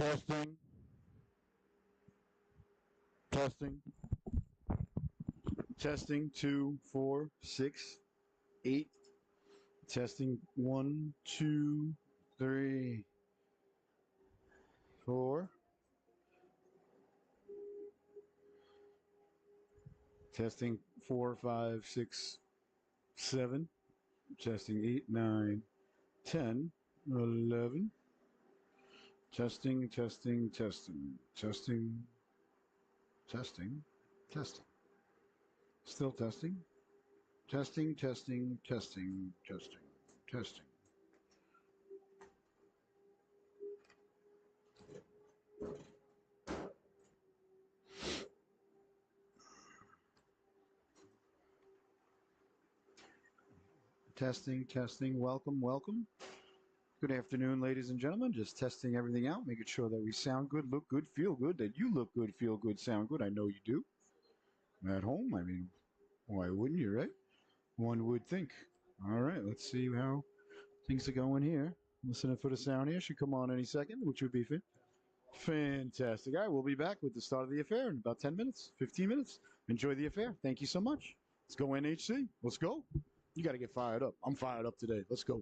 Testing, testing, testing. 2, 4, 6, 8. Testing 1, 2, 3, 4. Testing 4, 5, 6, 7. Testing 8, 9, 10, 11. Testing, testing, testing, testing, testing, testing. Still testing. Testing, testing, testing, testing, testing. Testing, testing. Welcome, welcome. Good afternoon, ladies and gentlemen. Just testing everything out, making sure that we sound good, look good, feel good, that you look good, feel good, sound good. I know you do. At home, I mean, why wouldn't you, right? One would think. All right, let's see how things are going here. Listening for the sound here. Should come on any second, which would be fantastic. All right, we'll be back with the start of the affair in about 10 minutes, 15 minutes. Enjoy the affair. Thank you so much. Let's go NHC. Let's go. You got to get fired up. I'm fired up today. Let's go.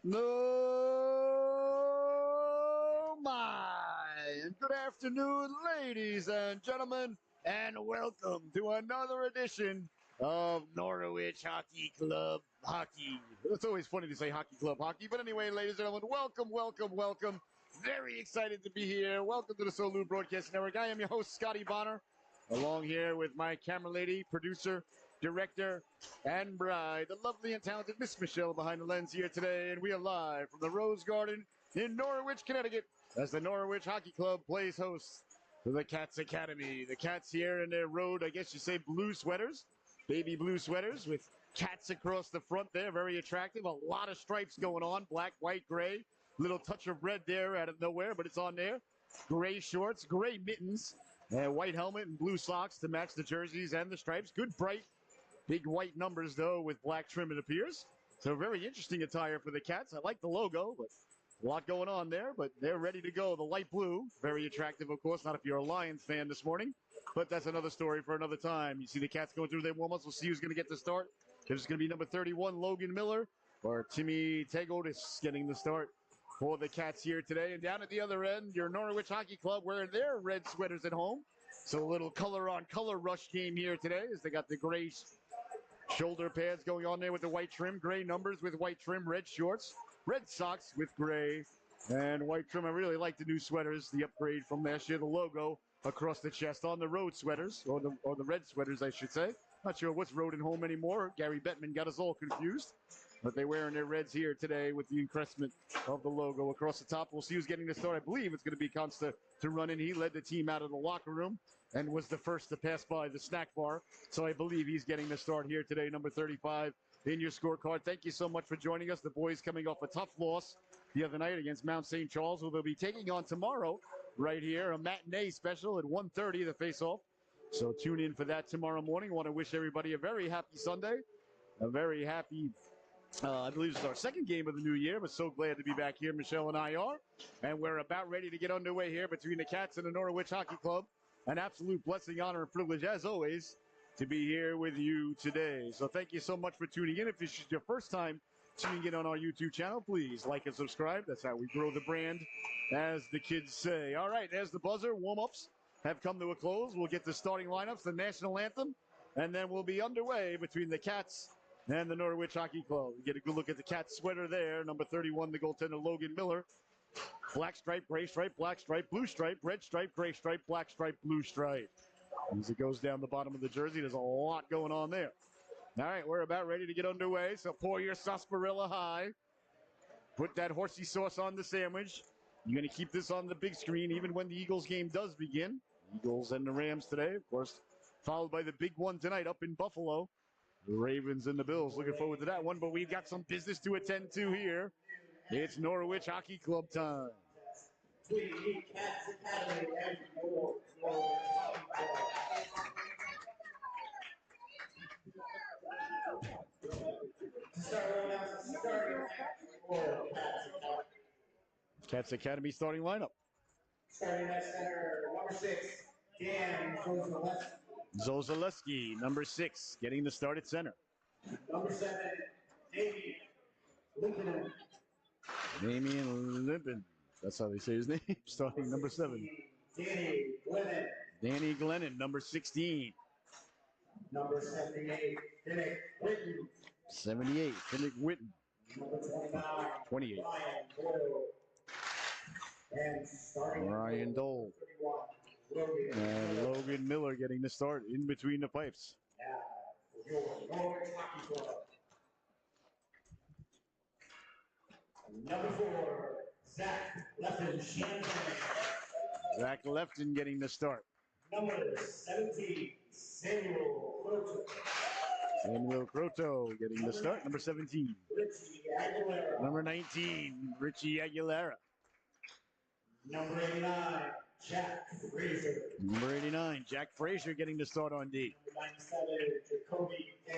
No, my. And good afternoon, ladies and gentlemen, and welcome to another edition of Norwich Hockey Club Hockey. It's always funny to say Hockey Club Hockey, but anyway, ladies and gentlemen, welcome, welcome, welcome. Very excited to be here. Welcome to the SoLu Broadcasting Network. I am your host, Scotty Bonner, along here with my camera lady, producer, director, and bride, the lovely and talented Miss Michelle behind the lens here today. And we are live from the Rose Garden in Norwich, Connecticut, as the Norwich Hockey Club plays host to the Cats Academy. The Cats here in their road, I guess you say blue sweaters, baby blue sweaters with cats across the front there. Very attractive. A lot of stripes going on, black, white, gray. Little touch of red there out of nowhere, but it's on there. Gray shorts, gray mittens, and white helmet and blue socks to match the jerseys and the stripes. Good, bright, big white numbers, though, with black trim, it appears. So very interesting attire for the Cats. I like the logo, but a lot going on there, but they're ready to go. The light blue, very attractive, of course, not if you're a Lions fan this morning, but that's another story for another time. You see the Cats going through their warm-ups. We'll see who's going to get the start. If it's going to be number 31, Logan Miller, or Timmy Tegotis getting the start for the Cats here today. And down at the other end, your Norwich Hockey Club wearing their red sweaters at home. So a little color-on-color rush game here today as they got the gray shoulder pads going on there with the white trim, gray numbers with white trim, red shorts, red socks with gray and white trim. I really like the new sweaters, the upgrade from last year, the logo across the chest on the road sweaters, or the red sweaters, I should say. Not sure what's road and home anymore. Gary Bettman got us all confused. But they're wearing their reds here today with the encrustment of the logo across the top. We'll see who's getting the start. I believe it's going to be Consta to run in. He led the team out of the locker room and was the first to pass by the snack bar. So I believe he's getting the start here today, number 35 in your scorecard. Thank you so much for joining us. The boys coming off a tough loss the other night against Mount St. Charles, who they'll be taking on tomorrow right here, a matinee special at 1:30, the face-off. So tune in for that tomorrow morning. I want to wish everybody a very happy Sunday, a very happy I believe this is our second game of the new year, but so glad to be back here. Michelle and I are. And we're about ready to get underway here between the Cats and the Norwich Hockey Club. An absolute blessing, honor, and privilege, as always, to be here with you today. So thank you so much for tuning in. If this is your first time tuning in on our YouTube channel, please like and subscribe. That's how we grow the brand, as the kids say. All right, there's the buzzer. Warm-ups have come to a close. We'll get the starting lineups, the national anthem, and then we'll be underway between the Cats and the Norwich Hockey Club. We get a good look at the Cats sweater there. Number 31, the goaltender, Logan Miller. Black stripe, gray stripe, black stripe, blue stripe, red stripe, gray stripe, black stripe, blue stripe. As it goes down the bottom of the jersey, there's a lot going on there. All right, we're about ready to get underway. So pour your sarsaparilla high. Put that horsey sauce on the sandwich. You're going to keep this on the big screen even when the Eagles game does begin. Eagles and the Rams today, of course, followed by the big one tonight up in Buffalo. The Ravens and the Bills. Looking forward to that one, but we've got some business to attend to here. It's Norwich Hockey Club time. Cats Academy starting lineup. Starting at center, number 6, Dan Zozaleski, number 6, getting the start at center. Number 7, Damian Limpin. That's how they say his name. Starting number 7. Danny Glennon, number 16. Number 78, Finnick Witten. 78, Finnick Witten. Number 29, 28. And starting Ryan Dole. 31, And Logan Miller getting the start in between the pipes. Now, your Norwich Hockey Club. Number 4, Zach Lefton. Zach Lefton getting the start. Number 17, Samuel Croto. Samuel Croto getting the start. Number 17. Richie Aguilera. Number 19, Richie Aguilera. Number 89, Jack Fraser. Number 89, Jack Fraser getting the start on D. Number 97, Jacoby A.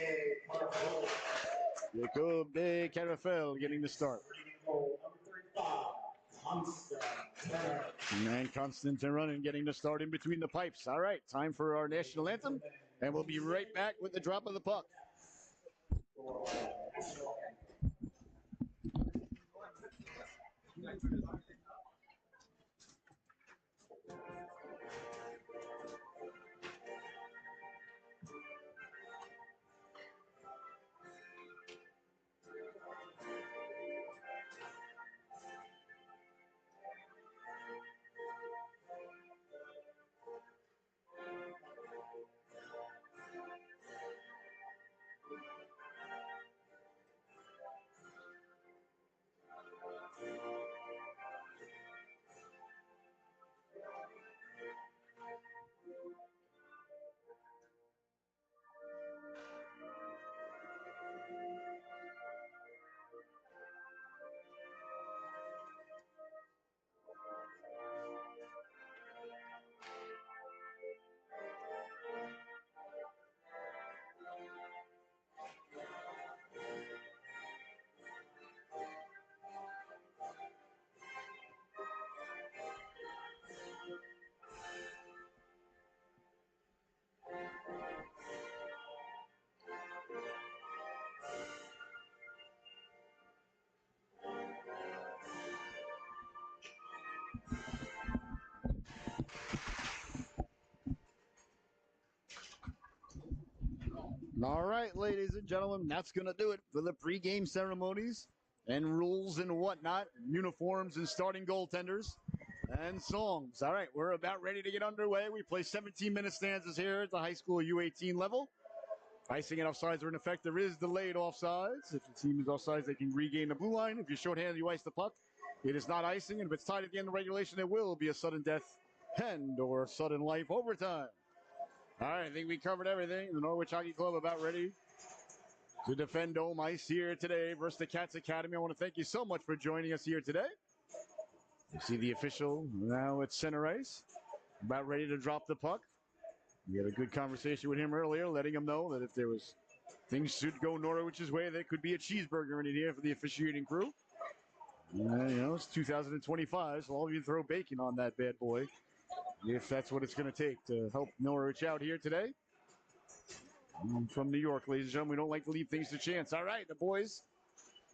Carvalho. Jacob de Carafel getting the start. Number 35, Constant Turner. And Constantine running, getting the start in between the pipes. All right, time for our national anthem, and we'll be right back with the drop of the puck. All right, ladies and gentlemen, that's going to do it for the pregame ceremonies and rules and whatnot, uniforms and starting goaltenders and songs. All right, we're about ready to get underway. We play 17-minute stanzas here at the high school U18 level. Icing and offsides are in effect. There is delayed offsides. If the team is offsides, they can regain the blue line. If you're shorthanded, you ice the puck. It is not icing, and if it's tied at the end of regulation, it will be a sudden death and or sudden life overtime. All right, I think we covered everything. The Norwich Hockey Club about ready to defend home ice here today versus the Cats Academy. I want to thank you so much for joining us here today. You see the official now at center ice, about ready to drop the puck. We had a good conversation with him earlier, letting him know that if there was things should go Norwich's way, there could be a cheeseburger in it here for the officiating crew. It's 2025, so all of you throw bacon on that bad boy, if that's what it's going to take to help Norwich out here today. I'm from New York, ladies and gentlemen. We don't like to leave things to chance. All right, the boys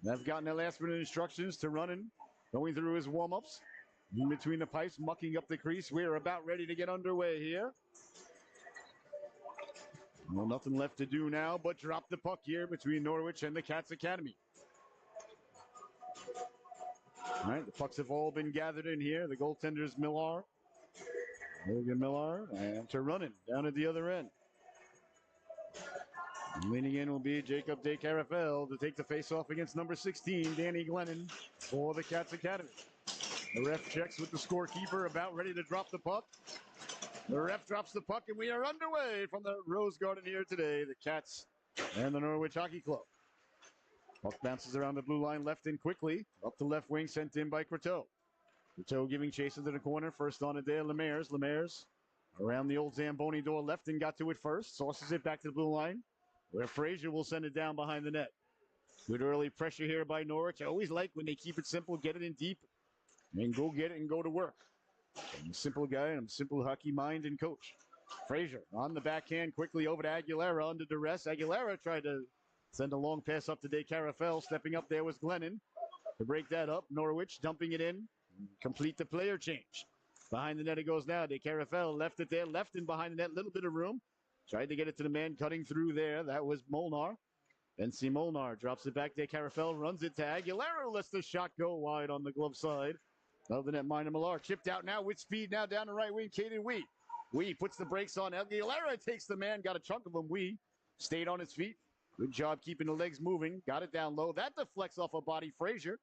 have gotten their last-minute instructions to running, going through his warm-ups, in between the pipes, mucking up the crease. We're about ready to get underway here. Well, nothing left to do now but drop the puck here between Norwich and the Cats Academy. All right, the pucks have all been gathered in here. The goaltenders, Millar, Logan Millar, and to running down at the other end. Leaning in will be Jacob De Carafel to take the face-off against number 16, Danny Glennon, for the Cats Academy. The ref checks with the scorekeeper, about ready to drop the puck. The ref drops the puck, and we are underway from the Rose Garden here today, the Cats and the Norwich Hockey Club. Puck bounces around the blue line, left in quickly. Up the left wing, sent in by Croteau. Croteau giving chase into the corner. First on it there, Lemaire. Lemaire around the old Zamboni door left and got to it first. Sauces it back to the blue line, where Frazier will send it down behind the net. Good early pressure here by Norwich. I always like when they keep it simple, get it in deep, and go get it and go to work. I'm a simple guy, and I'm a simple hockey mind and coach. Frazier on the backhand, quickly over to Aguilera under duress. Aguilera tried to send a long pass up to De Carafel. Stepping up there was Glennon to break that up. Norwich dumping it in. Complete the player change. Behind the net it goes now. De Carafel left it there, left and behind the net. Little bit of room. Tried to get it to the man cutting through there. That was Molnar. NC Molnar drops it back. De Carafel runs it to Aguilera. Lets the shot go wide on the glove side of the netminder Millar. Chipped out now with speed now down the right wing. Caden Wee. Wee puts the brakes on. Aguilera takes the man. Got a chunk of him. Wee stayed on his feet. Good job keeping the legs moving. Got it down low. That deflects off a body. Frazier.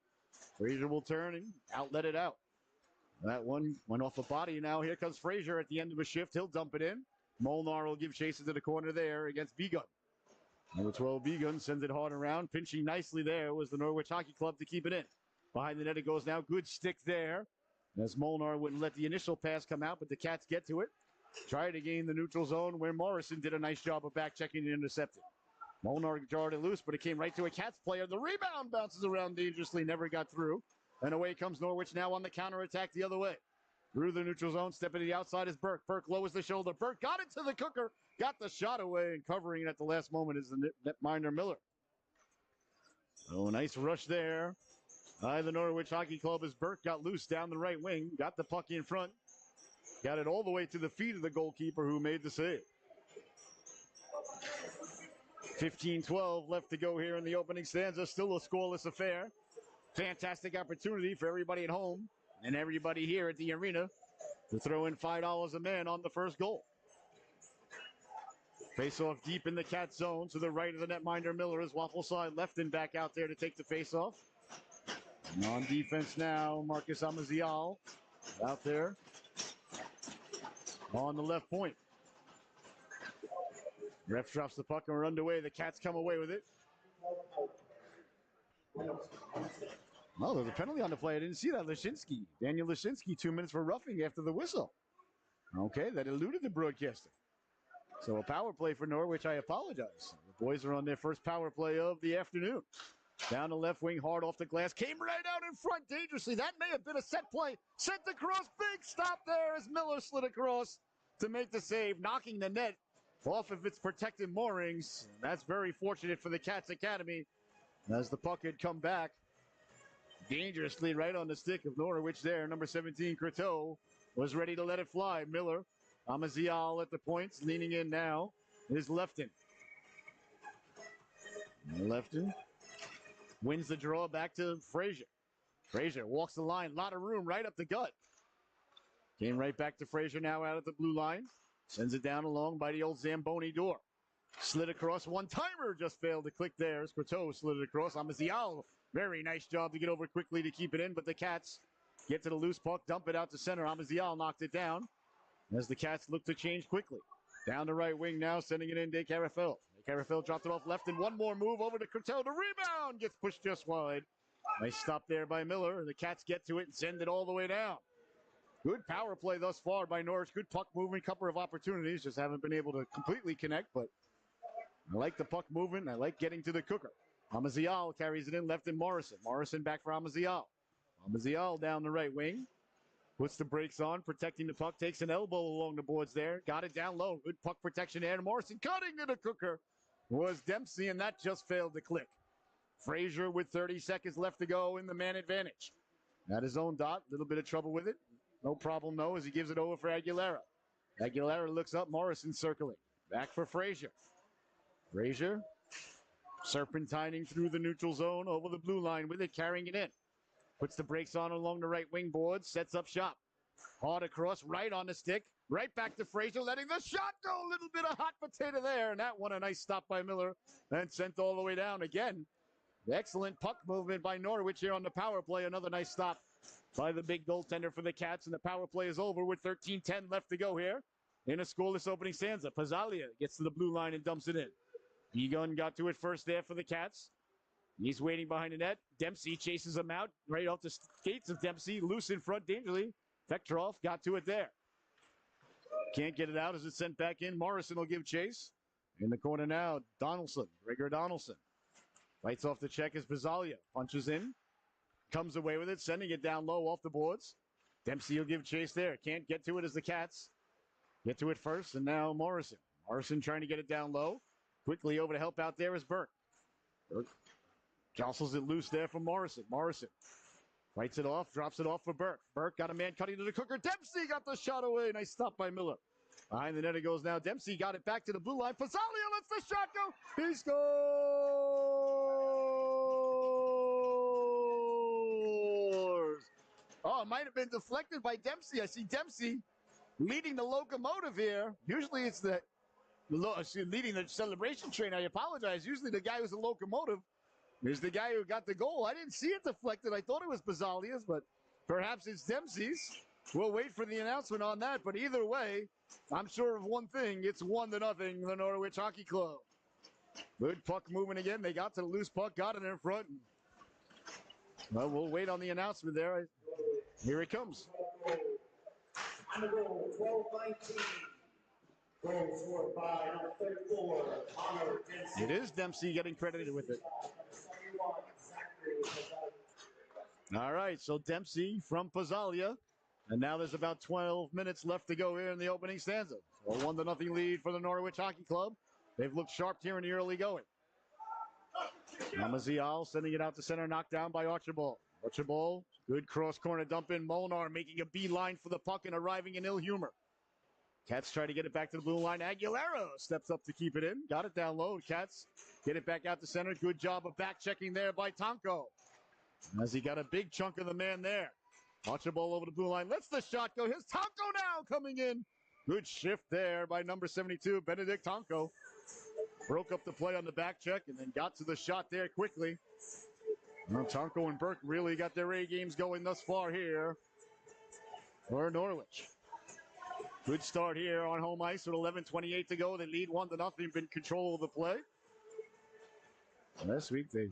Frazier will turn and outlet it out. That one went off a body. Now here comes Frazier at the end of a shift. He'll dump it in. Molnar will give chase into the corner there against Begun. Number 12, Begun sends it hard around. Pinching nicely there was the Norwich Hockey Club to keep it in. Behind the net it goes now. Good stick there. As Molnar wouldn't let the initial pass come out, but the Cats get to it. Try to gain the neutral zone where Morrison did a nice job of back checking and intercepting. Molnar jarred it loose, but it came right to a Cats player. The rebound bounces around dangerously, never got through. And away comes Norwich now on the counterattack the other way. Through the neutral zone, stepping to the outside is Burke. Burke lowers the shoulder. Burke got it to the cooker. Got the shot away, and covering it at the last moment is the netminder Miller. Oh, nice rush there by the Norwich Hockey Club as Burke got loose down the right wing. Got the puck in front. Got it all the way to the feet of the goalkeeper who made the save. 15-12 left to go here in the opening stanza. Still a scoreless affair. Fantastic opportunity for everybody at home and everybody here at the arena to throw in $5 a man on the first goal. Face-off deep in the Cat zone to the right of the netminder Miller as Waffle side left and back out there to take the face-off. And on defense now, Marcus Amazial out there on the left point. Ref drops the puck and we're underway. The Cats come away with it. Oh, there's a penalty on the play. I didn't see that. Lashinsky. Daniel Lashinsky, 2 minutes for roughing after the whistle. Okay, that eluded the broadcaster. So a power play for Norwich. I apologize. The boys are on their first power play of the afternoon. Down the left wing, hard off the glass. Came right out in front dangerously. That may have been a set play. Sent across. Big stop there as Miller slid across to make the save, knocking the net off of its protected moorings. That's very fortunate for the Cats Academy as the puck had come back dangerously right on the stick of Norwich there. Number 17, Croteau, was ready to let it fly. Miller, Amazial at the points, leaning in now, is Lefton. Lefton wins the draw back to Frazier. Frazier walks the line. A lot of room right up the gut. Came right back to Frazier now out at the blue line. Sends it down along by the old Zamboni door. Slid across. One-timer just failed to click there. Squirteau slid it across. Amazial. Very nice job to get over quickly to keep it in, but the Cats get to the loose puck, dump it out to center. Amazial knocked it down as the Cats look to change quickly. Down the right wing now, sending it in to Carafel. Carafel dropped it off left, and one more move over to Curtel. The rebound gets pushed just wide. Nice stop there by Miller, and the Cats get to it and send it all the way down. Good power play thus far by Norwich. Good puck movement, couple of opportunities. Just haven't been able to completely connect, but I like the puck movement. I like getting to the cooker. Amazial carries it in left in Morrison. Morrison back for Amazial. Amazial down the right wing. Puts the brakes on, protecting the puck. Takes an elbow along the boards there. Got it down low. Good puck protection there. Morrison cutting to the cooker was Dempsey, and that just failed to click. Frazier with 30 seconds left to go in the man advantage. At his own dot. A little bit of trouble with it. No problem, though, as he gives it over for Aguilera. Aguilera looks up. Morrison circling. Back for Frazier. Frazier serpentining through the neutral zone over the blue line with it, carrying it in. Puts the brakes on along the right wing board, sets up shop. Hard across, right on the stick. Right back to Frazier, letting the shot go. A little bit of hot potato there, and that one a nice stop by Miller. And sent all the way down again. Excellent puck movement by Norwich here on the power play. Another nice stop by the big goaltender for the Cats, and the power play is over with 13:10 left to go here in a scoreless opening stanza. Pazzalia gets to the blue line and dumps it in. Egon got to it first there for the Cats. He's waiting behind the net. Dempsey chases him out right off the skates of Dempsey. Loose in front, dangerously. Vektorov got to it there. Can't get it out as it's sent back in. Morrison will give chase. In the corner now, Donaldson, Rigger Donaldson. Fights off the check as Pazzalia punches in. Comes away with it, sending it down low off the boards. Dempsey will give chase there. Can't get to it as the Cats get to it first, and now Morrison. Morrison trying to get it down low. Quickly over to help out there is Burke. Burke jostles it loose there from Morrison. Morrison fights it off, drops it off for Burke. Burke got a man cutting to the cooker. Dempsey got the shot away. Nice stop by Miller. Behind the net it goes now. Dempsey got it back to the blue line. Pazzalia lets the shot go. He scores! Oh, it might have been deflected by Dempsey. I see Dempsey leading the locomotive here. Usually it's leading the celebration train. I apologize. Usually the guy who's the locomotive is the guy who got the goal. I didn't see it deflected. I thought it was Bazzalia's, but perhaps it's Dempsey's. We'll wait for the announcement on that. But either way, I'm sure of one thing. It's 1-0, the Norwich Hockey Club. Good puck movement again. They got to the loose puck, got it in front. Well, we'll wait on the announcement there. Here it comes. On the goal, 12-19. Goal scored by number 34, Connor Dempsey. It is Dempsey getting credited with it. All right, so Dempsey from Pazzalia. And now there's about 12 minutes left to go here in the opening stanza. So a 1-0 lead for the Norwich Hockey Club. They've looked sharp here in the early going. Amazial sending it out to center, knocked down by Archibald. Archibald, good cross corner dump in. Molnar making a beeline for the puck and arriving in ill humor. Cats try to get it back to the blue line. Aguilera steps up to keep it in. Got it down low. Cats get it back out to center. Good job of back checking there by Tonko. As he got a big chunk of the man there. Archibald over the blue line. Lets the shot go. Here's Tonko now coming in. Good shift there by number 72, Benedict Tonko. Broke up the play on the back check and then got to the shot there quickly. Well, Tonko and Burke really got their A games going thus far here for Norwich. Good start here on home ice with 11:28 to go. They lead 1-0, been control of the play. Last week they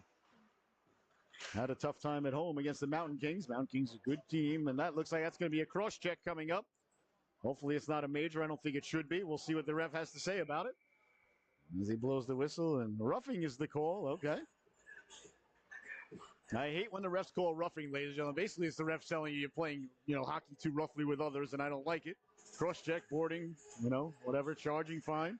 had a tough time at home against the Mountain Kings. Mountain Kings is a good team, and that looks like that's going to be a cross check coming up. Hopefully it's not a major. I don't think it should be. We'll see what the ref has to say about it. As he blows the whistle, and roughing is the call. Okay. I hate when the refs call roughing, ladies and gentlemen. Basically, it's the ref telling you you're playing, hockey too roughly with others, and I don't like it. Cross check, boarding, whatever, charging, fine.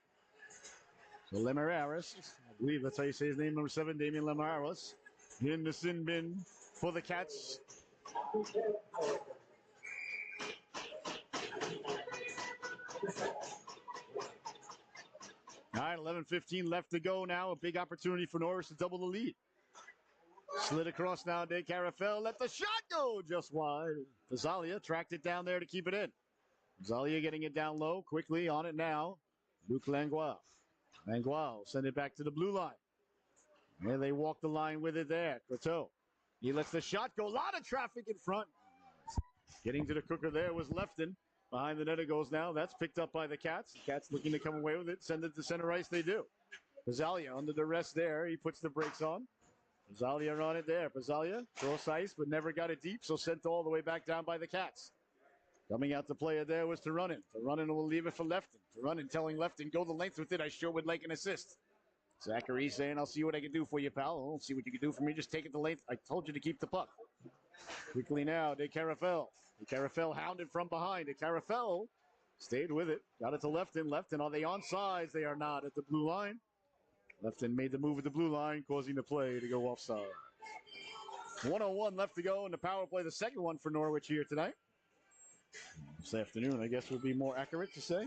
So Lemararis, I believe that's how you say his name, number 7, Damian Lemararis, in the sin bin for the Cats. All right, 11:15 left to go now. A big opportunity for Norwich to double the lead. Slid across now, De Carafel. Let the shot go just wide. Fazalia tracked it down there to keep it in. Fazalia getting it down low. Quickly on it now. Luke Langlois. Langlois will send it back to the blue line. And they walk the line with it there. Coteau. He lets the shot go. A lot of traffic in front. Getting to the cooker there was Lefton. Behind the net it goes now. That's picked up by the Cats. The Cats looking to come away with it. Send it to center ice. They do. Fazalia under the rest there. He puts the brakes on. Fazalia on it there. Fazalia cross ice but never got it deep. So sent all the way back down by the Cats. Coming out to play it there was Turunen. Turunen will leave it for Lefton. Turunen telling Lefton, go the length with it. I sure would like an assist. Zachary saying, I'll see what I can do for you, pal. I'll see what you can do for me. Just take it the length. I told you to keep the puck. Quickly now, De Carafel. De Carafel hounded from behind. De Carafel stayed with it. Got it to Lefton. Lefton, are they onside? They are not at the blue line. Lefton made the move at the blue line, causing the play to go offside. 1:01 left to go in the power play. The second one for Norwich here tonight. This afternoon, I guess, would be more accurate to say.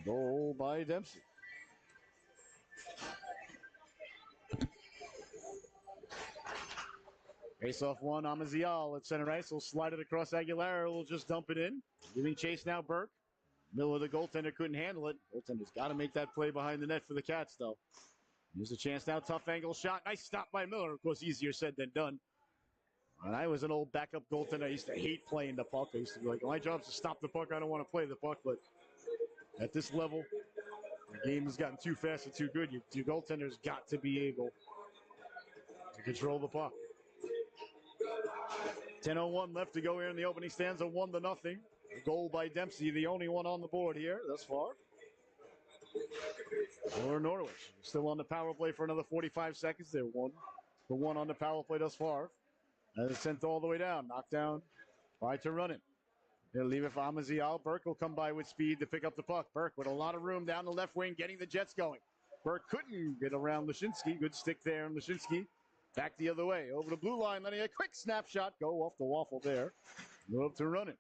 Goal by Dempsey. Face-off one, Amazial at center ice. Will slide it across Aguilera. Will just dump it in. Giving chase now, Burke. Miller, the goaltender, couldn't handle it. Goaltender's got to make that play behind the net for the Cats, though. Here's a chance now. Tough angle shot. Nice stop by Miller. Of course, easier said than done. When I was an old backup goaltender, I used to hate playing the puck. I used to be like, my job's to stop the puck. I don't want to play the puck. But at this level, the game has gotten too fast and too good. Your goaltender's got to be able to control the puck. 10:01 left to go here in the opening stanza. 1-0. Goal by Dempsey, the only one on the board here thus far. For Norwich. Still on the power play for another 45 seconds. They're the one on the power play thus far. And it's sent all the way down. Knocked down by Turunen. They'll leave it for Amazial. Burke will come by with speed to pick up the puck. Burke with a lot of room down the left wing, getting the Jets going. Burke couldn't get around Lashinsky. Good stick there, and Lashinsky back the other way. Over the blue line, letting a quick snapshot go off the waffle there. Go up to Turunen.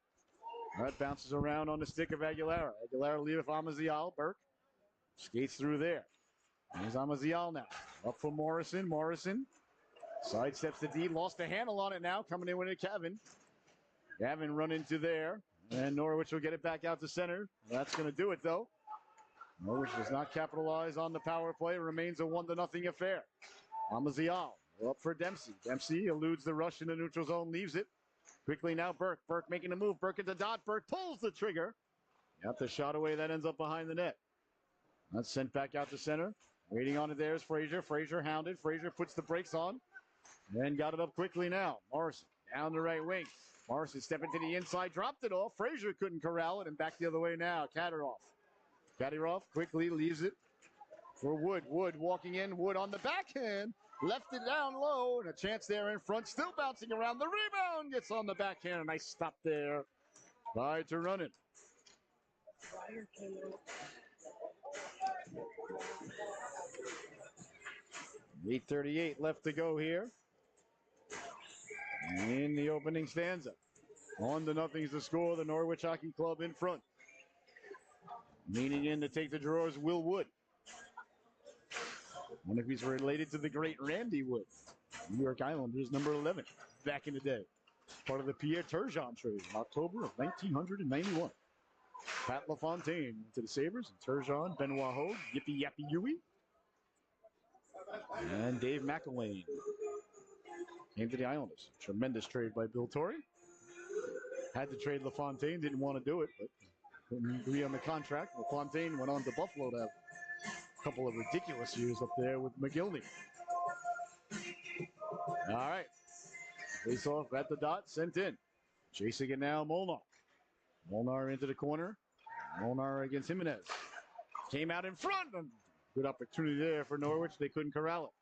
That bounces around on the stick of Aguilera. Aguilera leave it for Amazial. Burke skates through there. Here's Amazial now. Up for Morrison. Morrison sidesteps the D. Lost the handle on it now. Coming in with it, Gavin. Gavin run into there. And Norwich will get it back out to center. That's going to do it, though. Norwich does not capitalize on the power play. It remains a 1-0 affair. Amazial up for Dempsey. Dempsey eludes the rush in the neutral zone. Leaves it. Quickly now, Burke. Burke making a move. Burke at the dot. Burke pulls the trigger. Got the shot away. That ends up behind the net. That's sent back out to center. Waiting on it there is Frazier. Frazier hounded. Frazier puts the brakes on. And got it up quickly now. Morrison down the right wing. Morrison stepping to the inside. Dropped it off. Frazier couldn't corral it. And back the other way now. Kadyrov. Kadyrov quickly leaves it for Wood. Wood walking in. Wood on the backhand. Left it down low. And a chance there in front. Still bouncing around. The rebound gets on the backhand. A nice stop there by Turunen. 8:38 left to go here in the opening stanza. 1-0 is the score. The Norwich Hockey Club in front. Leaning in to take the draw is Will Wood. I wonder if he's related to the great Randy Wood, New York Islanders, number 11, back in the day. Part of the Pierre Turgeon trade in October of 1991. Pat LaFontaine to the Sabres, and Turgeon, Benoit Hogue, Yippee Yappy Yui, and Dave McElwain came to the Islanders. Tremendous trade by Bill Torrey. Had to trade LaFontaine, didn't want to do it, but couldn't agree on the contract. LaFontaine went on to Buffalo to have a couple of ridiculous years up there with McGillney. All right. Face off at the dot, sent in. Chasing it now, Molnar. Molnar into the corner. Molnar against Jimenez. Came out in front. Good opportunity there for Norwich. They couldn't corral it.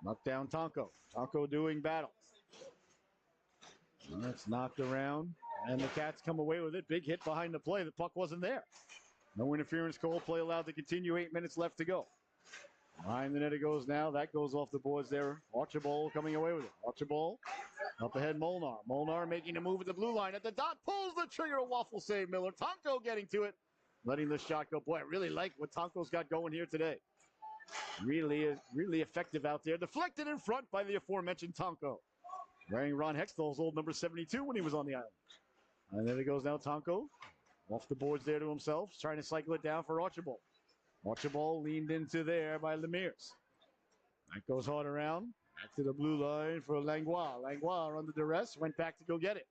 Knocked down Tonko. Tonko doing battle. That's knocked around. And the Cats come away with it. Big hit behind the play. The puck wasn't there. No interference call. Play allowed to continue. 8 minutes left to go. Behind the net it goes now. That goes off the boards there. Archibald coming away with it. Archibald up ahead, Molnar. Molnar making a move at the blue line. At the dot, pulls the trigger. A waffle save, Miller. Tonko getting to it. letting the shot go. Boy, I really like what Tonko's got going here today. Really effective out there. Deflected in front by the aforementioned Tonko. Wearing Ron Hextall's old number 72 when he was on the island. And there he goes now, Tonko. Off the boards there to himself. Trying to cycle it down for Archibald. Archibald leaned into there by Lemire's. That goes hard around. Back to the blue line for Langlois. Langlois under duress. Went back to go get it.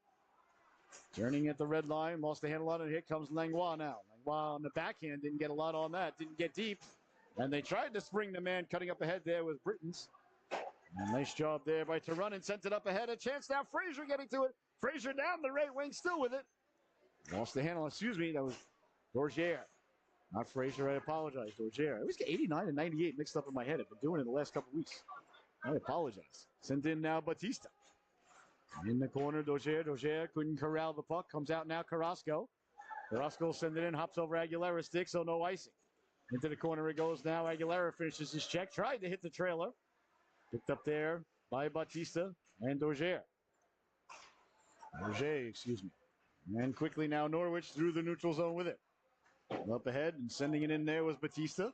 Turning at the red line. Lost the handle on it. Here comes Langlois now. Langlois on the backhand. Didn't get a lot on that. Didn't get deep. And they tried to spring the man cutting up ahead there with Brittons. Nice job there by Tarunin. Sent it up ahead. A chance now. Frazier getting to it. Frazier down the right wing. Still with it. Lost the handle. Excuse me. That was Dorgier. Not Frazier. I apologize. Dorgier. I always get 89 and 98 mixed up in my head. I've been doing it the last couple weeks. I apologize. Sent in now Batista. In the corner, Dorgier. Dorgier couldn't corral the puck. Comes out now Carrasco. Carrasco sends it in. Hops over Aguilera's stick, so no icing. Into the corner it goes now. Aguilera finishes his check. Tried to hit the trailer. Picked up there by Batista and Dorgier. Dorgier, excuse me. And quickly now Norwich through the neutral zone with it. Up ahead and sending it in there was Batista.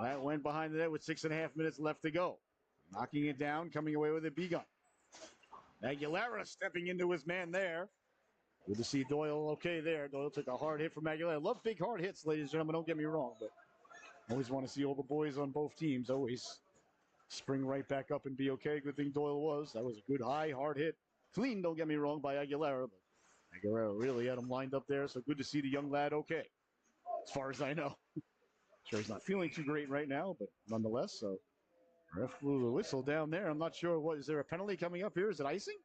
That went behind the net with 6.5 minutes left to go. Knocking it down, coming away with a B-gun. Aguilera stepping into his man there. Good to see Doyle okay there. Doyle took a hard hit from Aguilera. Love big hard hits, ladies and gentlemen. Don't get me wrong, but always want to see all the boys on both teams always spring right back up and be okay. Good thing Doyle was. That was a good high, hard hit. Clean, don't get me wrong, by Aguilera. But Aguilera really had him lined up there, so good to see the young lad okay. As far as I know. Sure he's not feeling too great right now, but nonetheless, so ref blew the whistle down there. I'm not sure is there a penalty coming up here? Is it icing?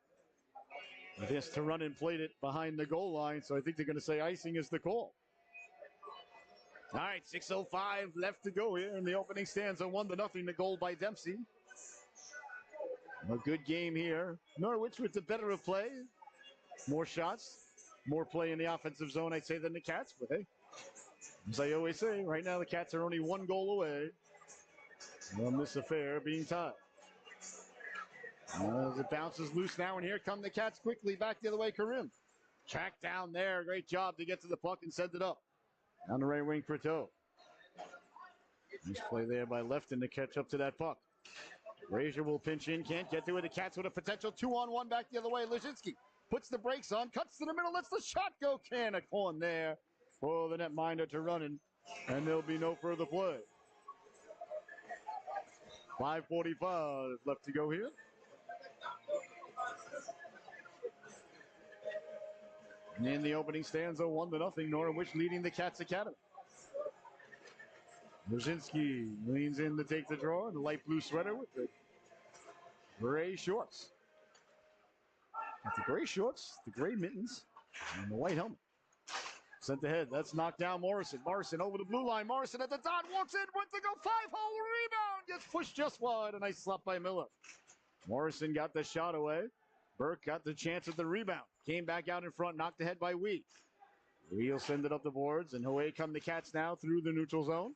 This to run and played it behind the goal line, so I think they're going to say icing is the call. All right, 6:05 left to go here in the opening stanza. 1-0, the goal by Dempsey. A good game here. Norwich with the better of play. More shots, more play in the offensive zone, I'd say, than the Cats. But hey, as I always say, right now the Cats are only 1 goal away from this affair being tied. As it bounces loose now, and here come the Cats quickly back the other way. Karim tracked down there. Great job to get to the puck and send it up. On the right wing, Croteau. Nice play there by Lefton to catch up to that puck. Frazier will pinch in, can't get to it. The Cats with a potential 2-on-1 back the other way. Leszczynski puts the brakes on, cuts to the middle, lets the shot go. Can a corn there for the netminder to run in, and there'll be no further play. 5:45 left to go here. And in the opening stanza, 1-0, Norwich leading the Cats Academy. Leszczynski leans in to take the draw in the light blue sweater with the gray shorts. Got the gray shorts, the gray mittens, and the white helmet. Sent ahead. That's knocked down Morrison. Morrison over the blue line. Morrison at the dot. Walks in. Went to go. 5-hole rebound. Gets pushed just wide. A nice slap by Miller. Morrison got the shot away. Burke got the chance at the rebound. Came back out in front. Knocked ahead by Wee. Wee will send it up the boards. And away come the Cats now through the neutral zone.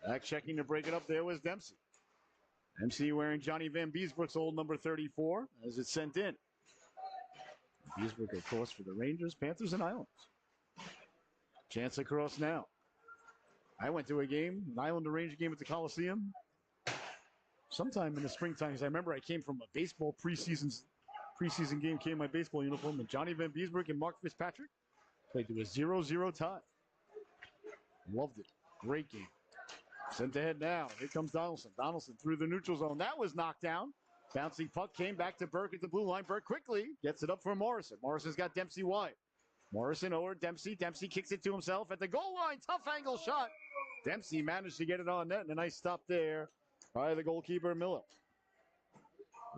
Back checking to break it up there was Dempsey. Dempsey wearing Johnny Van Beesbrook's old number 34 as it's sent in. Beesbrook, of course, for the Rangers, Panthers, and Islanders. Chance across now. I went to a game, an Islander Ranger game at the Coliseum sometime in the springtime, because I remember I came from a baseball preseason game, came in my baseball uniform, and Johnny Van Beesbrook and Mark Fitzpatrick played to a 0-0 tie. Loved it. Great game. Sent ahead now. Here comes Donaldson. Donaldson through the neutral zone. That was knocked down. Bouncing puck came back to Burke at the blue line. Burke quickly gets it up for Morrison. Morrison's got Dempsey wide. Morrison over Dempsey. Dempsey kicks it to himself at the goal line. Tough angle shot. Dempsey managed to get it on net, and a nice stop there by the goalkeeper, Miller.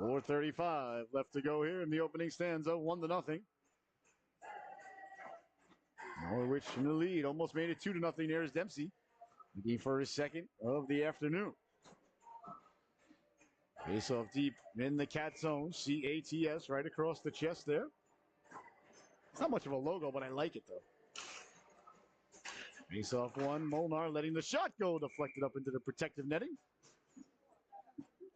4:35 left to go here in the opening stanza. 1-0. Norwich in the lead. Almost made it 2-0. There's Dempsey. Looking for his second of the afternoon. Face off deep in the Cat zone. CATS right across the chest there. It's not much of a logo, but I like it though. Face off one. Molnar letting the shot go. Deflected up into the protective netting.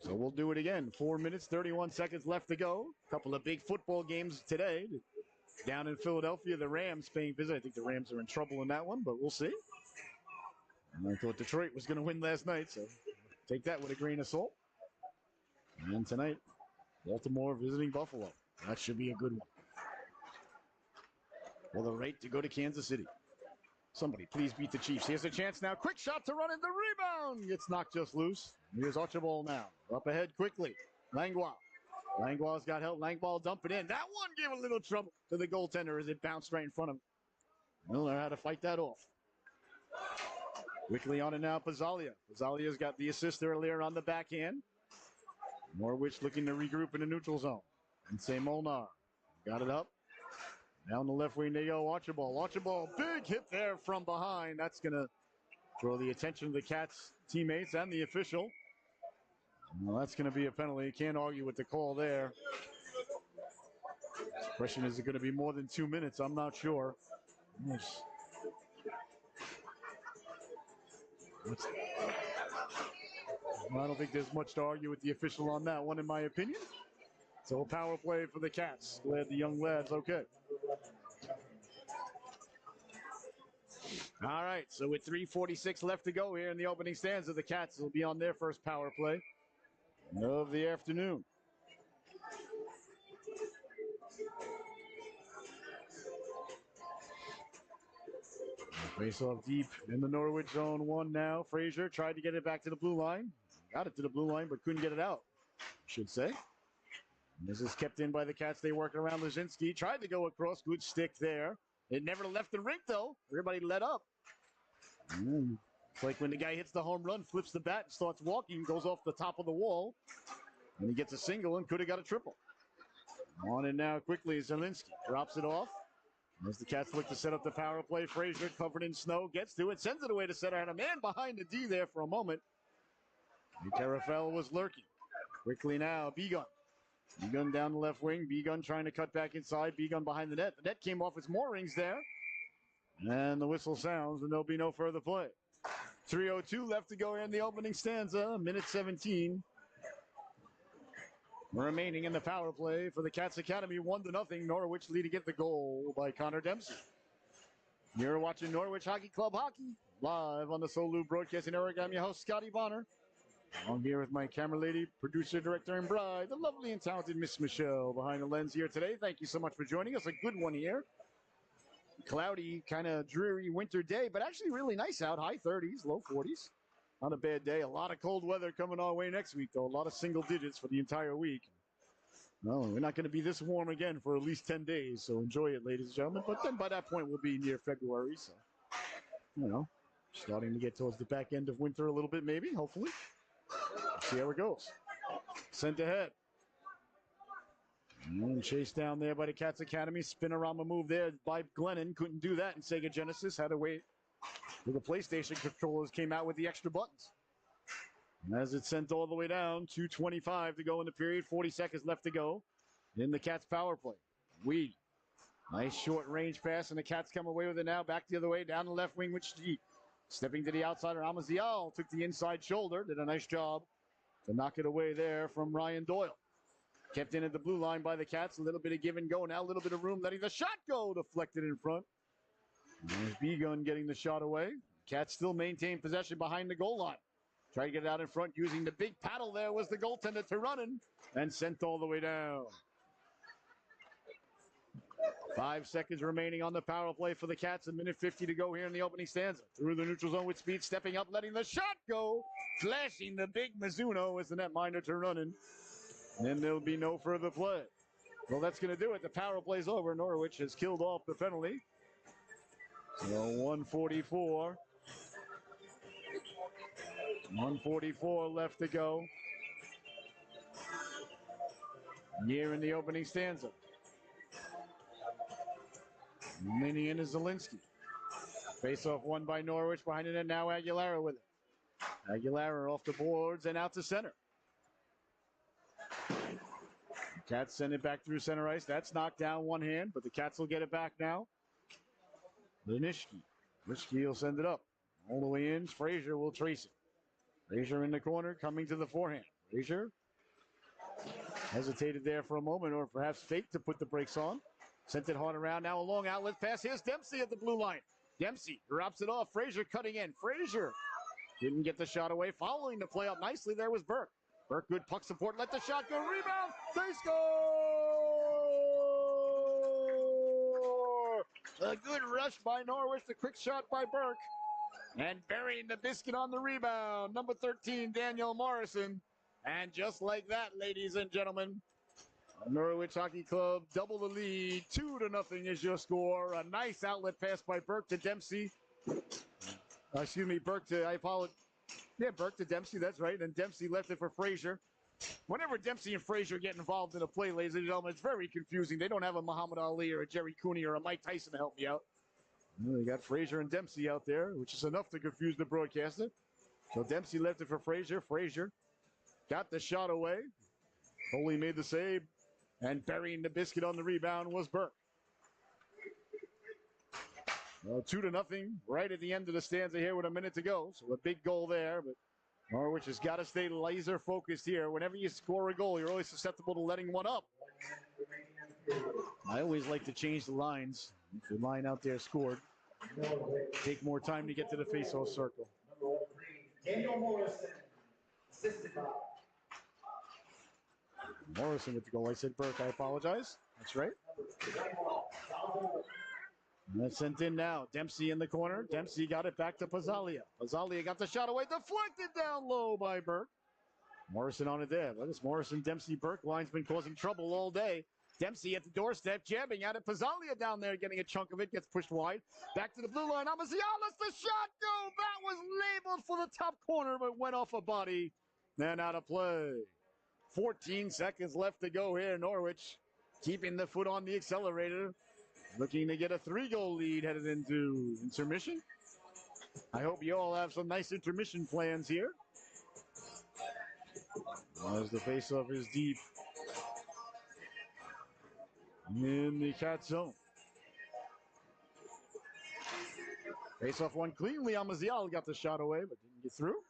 So we'll do it again. 4 minutes, 31 seconds left to go. A couple of big football games today to Down in Philadelphia, the Rams paying visit. I think the Rams are in trouble in that one, but we'll see. And I thought Detroit was going to win last night, so take that with a grain of salt. And tonight, Baltimore visiting Buffalo. That should be a good one. For the right to go to Kansas City. Somebody please beat the Chiefs. Here's a chance now. Quick shot to run in the rebound. Gets knocked just loose. Here's Archibald now. Up ahead quickly. Langlois. Langlois got help. Langlois dump it in. That one gave a little trouble to the goaltender as it bounced right in front of him. Miller had to fight that off. Quickly on it now, Pizzalia. Pizzalia's got the assist earlier on the backhand. Norwich looking to regroup in the neutral zone. And say Molnar. Got it up. Down the left wing they go. Archibald. Archibald, big hit there from behind. That's going to draw the attention of the Cats teammates and the official. Well, that's going to be a penalty. Can't argue with the call there. The question is it going to be more than 2 minutes? I'm not sure. I don't think there's much to argue with the official on that one, in my opinion. So a power play for the Cats. Glad the young lad's okay. All right, so with 3:46 left to go here in the opening stanza, the Cats will be on their first power play of the afternoon. Face off deep in the Norwich zone 1 now. Frazier tried to get it back to the blue line. Got it to the blue line, but couldn't get it out, I should say. And this is kept in by the Cats. They work around Lazinski. Tried to go across. Good stick there. It never left the rink, though. Everybody let up. It's like when the guy hits the home run, flips the bat, and starts walking, goes off the top of the wall, and he gets a single and could have got a triple. On and now quickly, Zielinski drops it off. As the Cats look to set up the power play, Frazier covered in snow, gets to it, sends it away to center. Had a man behind the D there for a moment. Carafel was lurking. Quickly now, Begun. Begun down the left wing. Begun trying to cut back inside. Begun behind the net. The net came off its moorings there. And the whistle sounds, and there'll be no further play. 3:02 left to go in the opening stanza. Minute 17 remaining in the power play for the Cats Academy. 1-0. Norwich leading it the goal by Connor Dempsey. You're watching Norwich Hockey Club Hockey live on the SoLu Broadcasting Network. I'm your host, Scotty Bonner. I'm here with my camera lady, producer, director, and bride, the lovely and talented Miss Michelle behind the lens here today. Thank you so much for joining us. A good one here. Cloudy, kind of dreary winter day, but actually really nice out. High 30s, low 40s. Not a bad day. A lot of cold weather coming our way next week, though. A lot of single digits for the entire week. No, we're not going to be this warm again for at least 10 days, so enjoy it, ladies and gentlemen. But then by that point, we'll be near February, so, you know, starting to get towards the back end of winter a little bit, maybe, hopefully. Let's see how it goes. Sent ahead. And chased down there by the Cats Academy. Spinorama move there by Glennon. Couldn't do that in Sega Genesis. Had to wait till the PlayStation controllers came out with the extra buttons. And as it's sent all the way down, 2:25 to go in the period. 40 seconds left to go in the Cats power play. Weed. Nice short range pass, and the Cats come away with it now. Back the other way, down the left wing with Street. Stepping to the outside, Amazial took the inside shoulder. Did a nice job to knock it away there from Ryan Doyle. Kept in at the blue line by the Cats. A little bit of give and go now. A little bit of room letting the shot go. Deflected in front. There's B-Gun getting the shot away. Cats still maintain possession behind the goal line. Try to get it out in front using the big paddle there was the goaltender to running and sent all the way down. 5 seconds remaining on the power play for the Cats. 1:50 to go here in the opening stanza. Through the neutral zone with speed, stepping up, letting the shot go. Flashing the big Mizuno as the netminder to running. And then there'll be no further play. Well, that's going to do it. The power play's over. Norwich has killed off the penalty. So 1:44. 1:44 left to go. Here in the opening stanza. Leaning in is Zielinski. Face-off won by Norwich. Behind it, and now Aguilera with it. Aguilera off the boards and out to center. Cats send it back through center ice. That's knocked down one hand, but the Cats will get it back now. Lenishki. Lenishki will send it up. All the way in. Frazier will trace it. Frazier in the corner, coming to the forehand. Frazier hesitated there for a moment, or perhaps faked to put the brakes on. Sent it hard around. Now a long outlet pass. Here's Dempsey at the blue line. Dempsey drops it off. Frazier cutting in. Frazier didn't get the shot away. Following the play up nicely there was Burke. Burke, good puck support. Let the shot go. Rebound. They score! A good rush by Norwich. The quick shot by Burke. And burying the biscuit on the rebound. Number 13, Daniel Morrison. And just like that, ladies and gentlemen, Norwich Hockey Club double the lead. 2-0 is your score. A nice outlet pass by Burke to Dempsey. Burke to Dempsey, that's right. And Dempsey left it for Frazier. Whenever Dempsey and Frazier get involved in a play, ladies and gentlemen, it's very confusing. They don't have a Muhammad Ali or a Jerry Cooney or a Mike Tyson to help me out. Well, they got Frazier and Dempsey out there, which is enough to confuse the broadcaster. So Dempsey left it for Frazier. Frazier got the shot away. Foley made the save. And burying the biscuit on the rebound was Burke. 2-0 right at the end of the stanza here with a minute to go. So a big goal there, but Norwich has got to stay laser focused here. Whenever you score a goal, you're always susceptible to letting one up. I always like to change the lines. If the line out there scored, take more time to get to the face-off circle. Daniel Morrison, assisted by Morrison with the goal. I said Burke. I apologize. That's right. And that's sent in now. Dempsey in the corner. Dempsey got it back to Pazzalia. Pazzalia got the shot away. Deflected down low by Burke. Morrison on it there. But this Morrison, Dempsey, Burke line's been causing trouble all day. Dempsey at the doorstep, jabbing at it. Pazzalia down there getting a chunk of it. Gets pushed wide. Back to the blue line. Amazialis, the shot go. That was labeled for the top corner, but went off a body. Then out of play. 14 seconds left to go here. Norwich keeping the foot on the accelerator. Looking to get a 3-goal lead headed into intermission. I hope you all have some nice intermission plans here. As the faceoff is deep in the cat zone. Faceoff won cleanly. Amazial got the shot away, but didn't get through.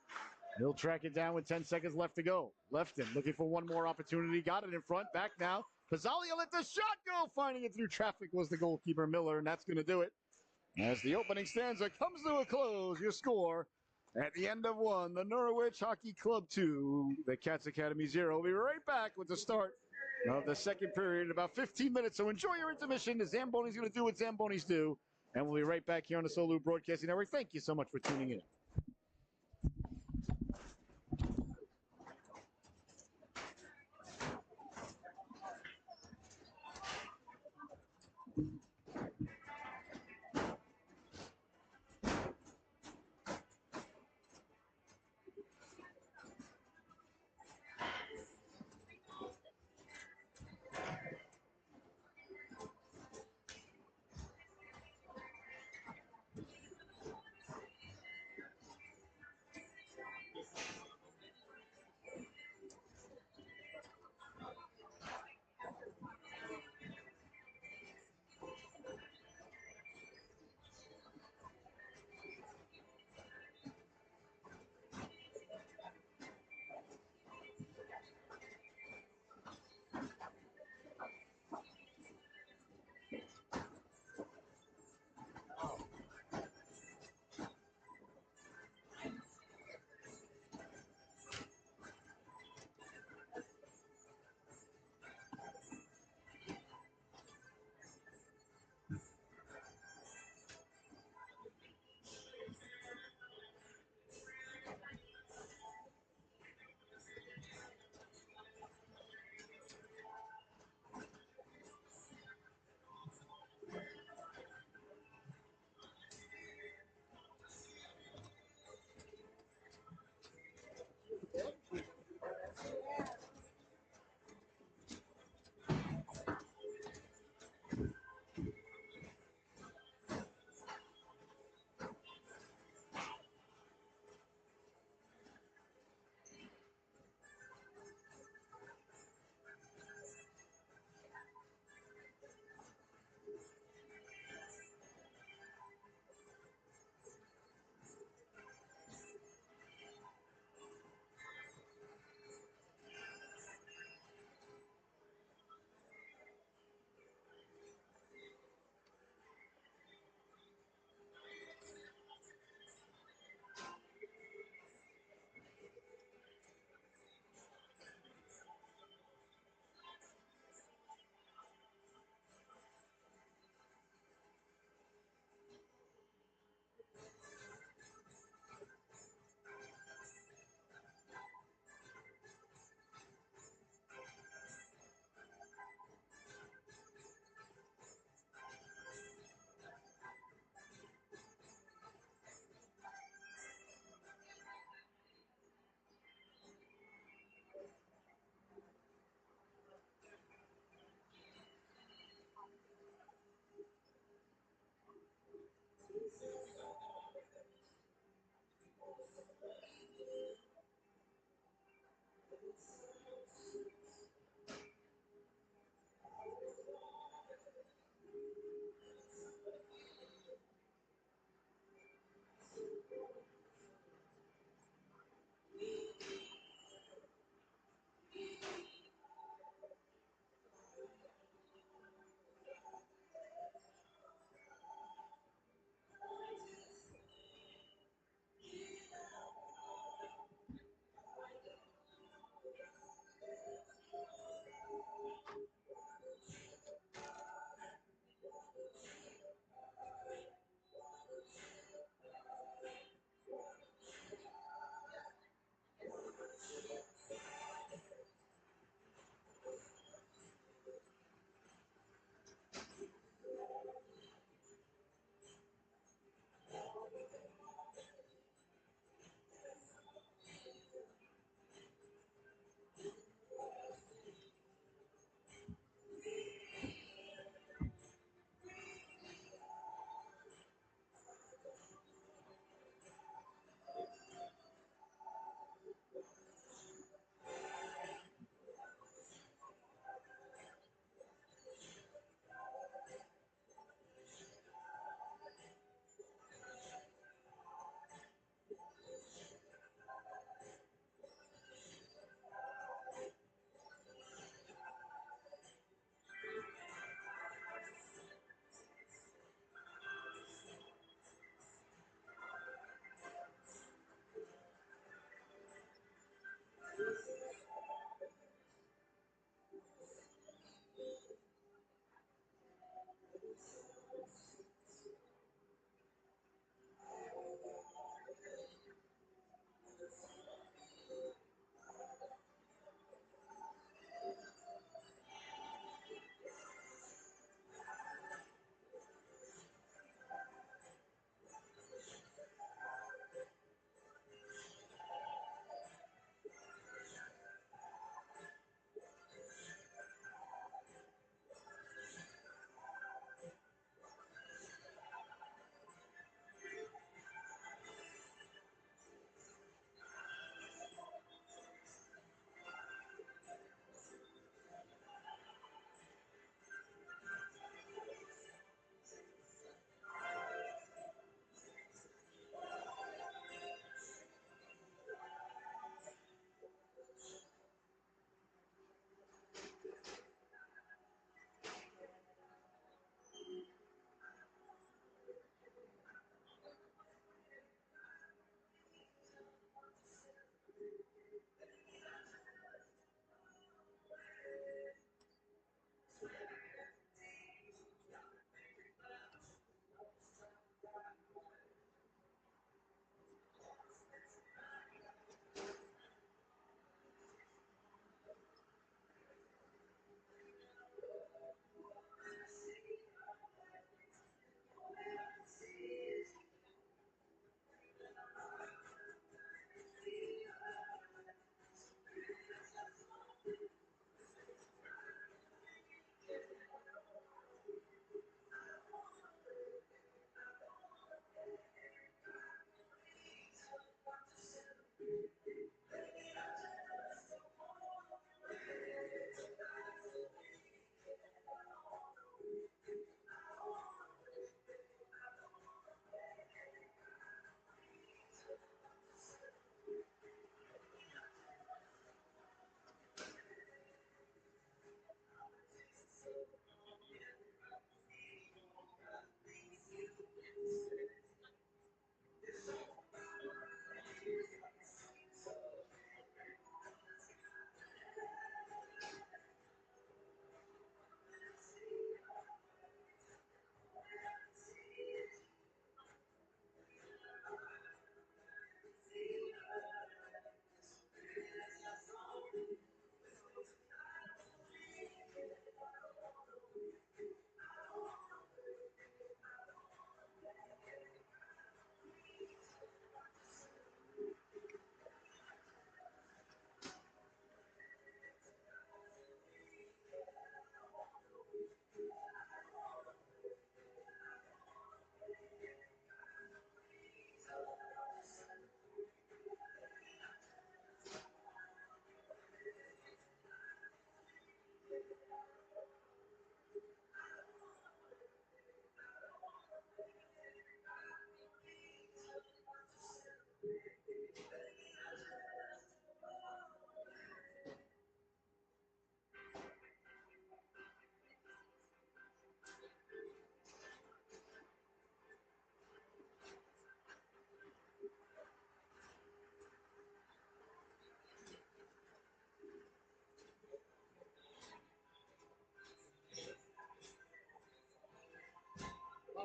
He'll track it down with 10 seconds left to go. Lefton looking for one more opportunity. Got it in front. Back now. Pazzalia let the shot go. Finding it through traffic was the goalkeeper, Miller, and that's going to do it. As the opening stanza comes to a close, your score at the end of 1, the Norwich Hockey Club 2, the Cats Academy 0. We'll be right back with the start of the second period in about 15 minutes. So enjoy your intermission. The Zamboni's going to do what Zambonis do. And we'll be right back here on the SoLu Broadcasting Network. Thank you so much for tuning in.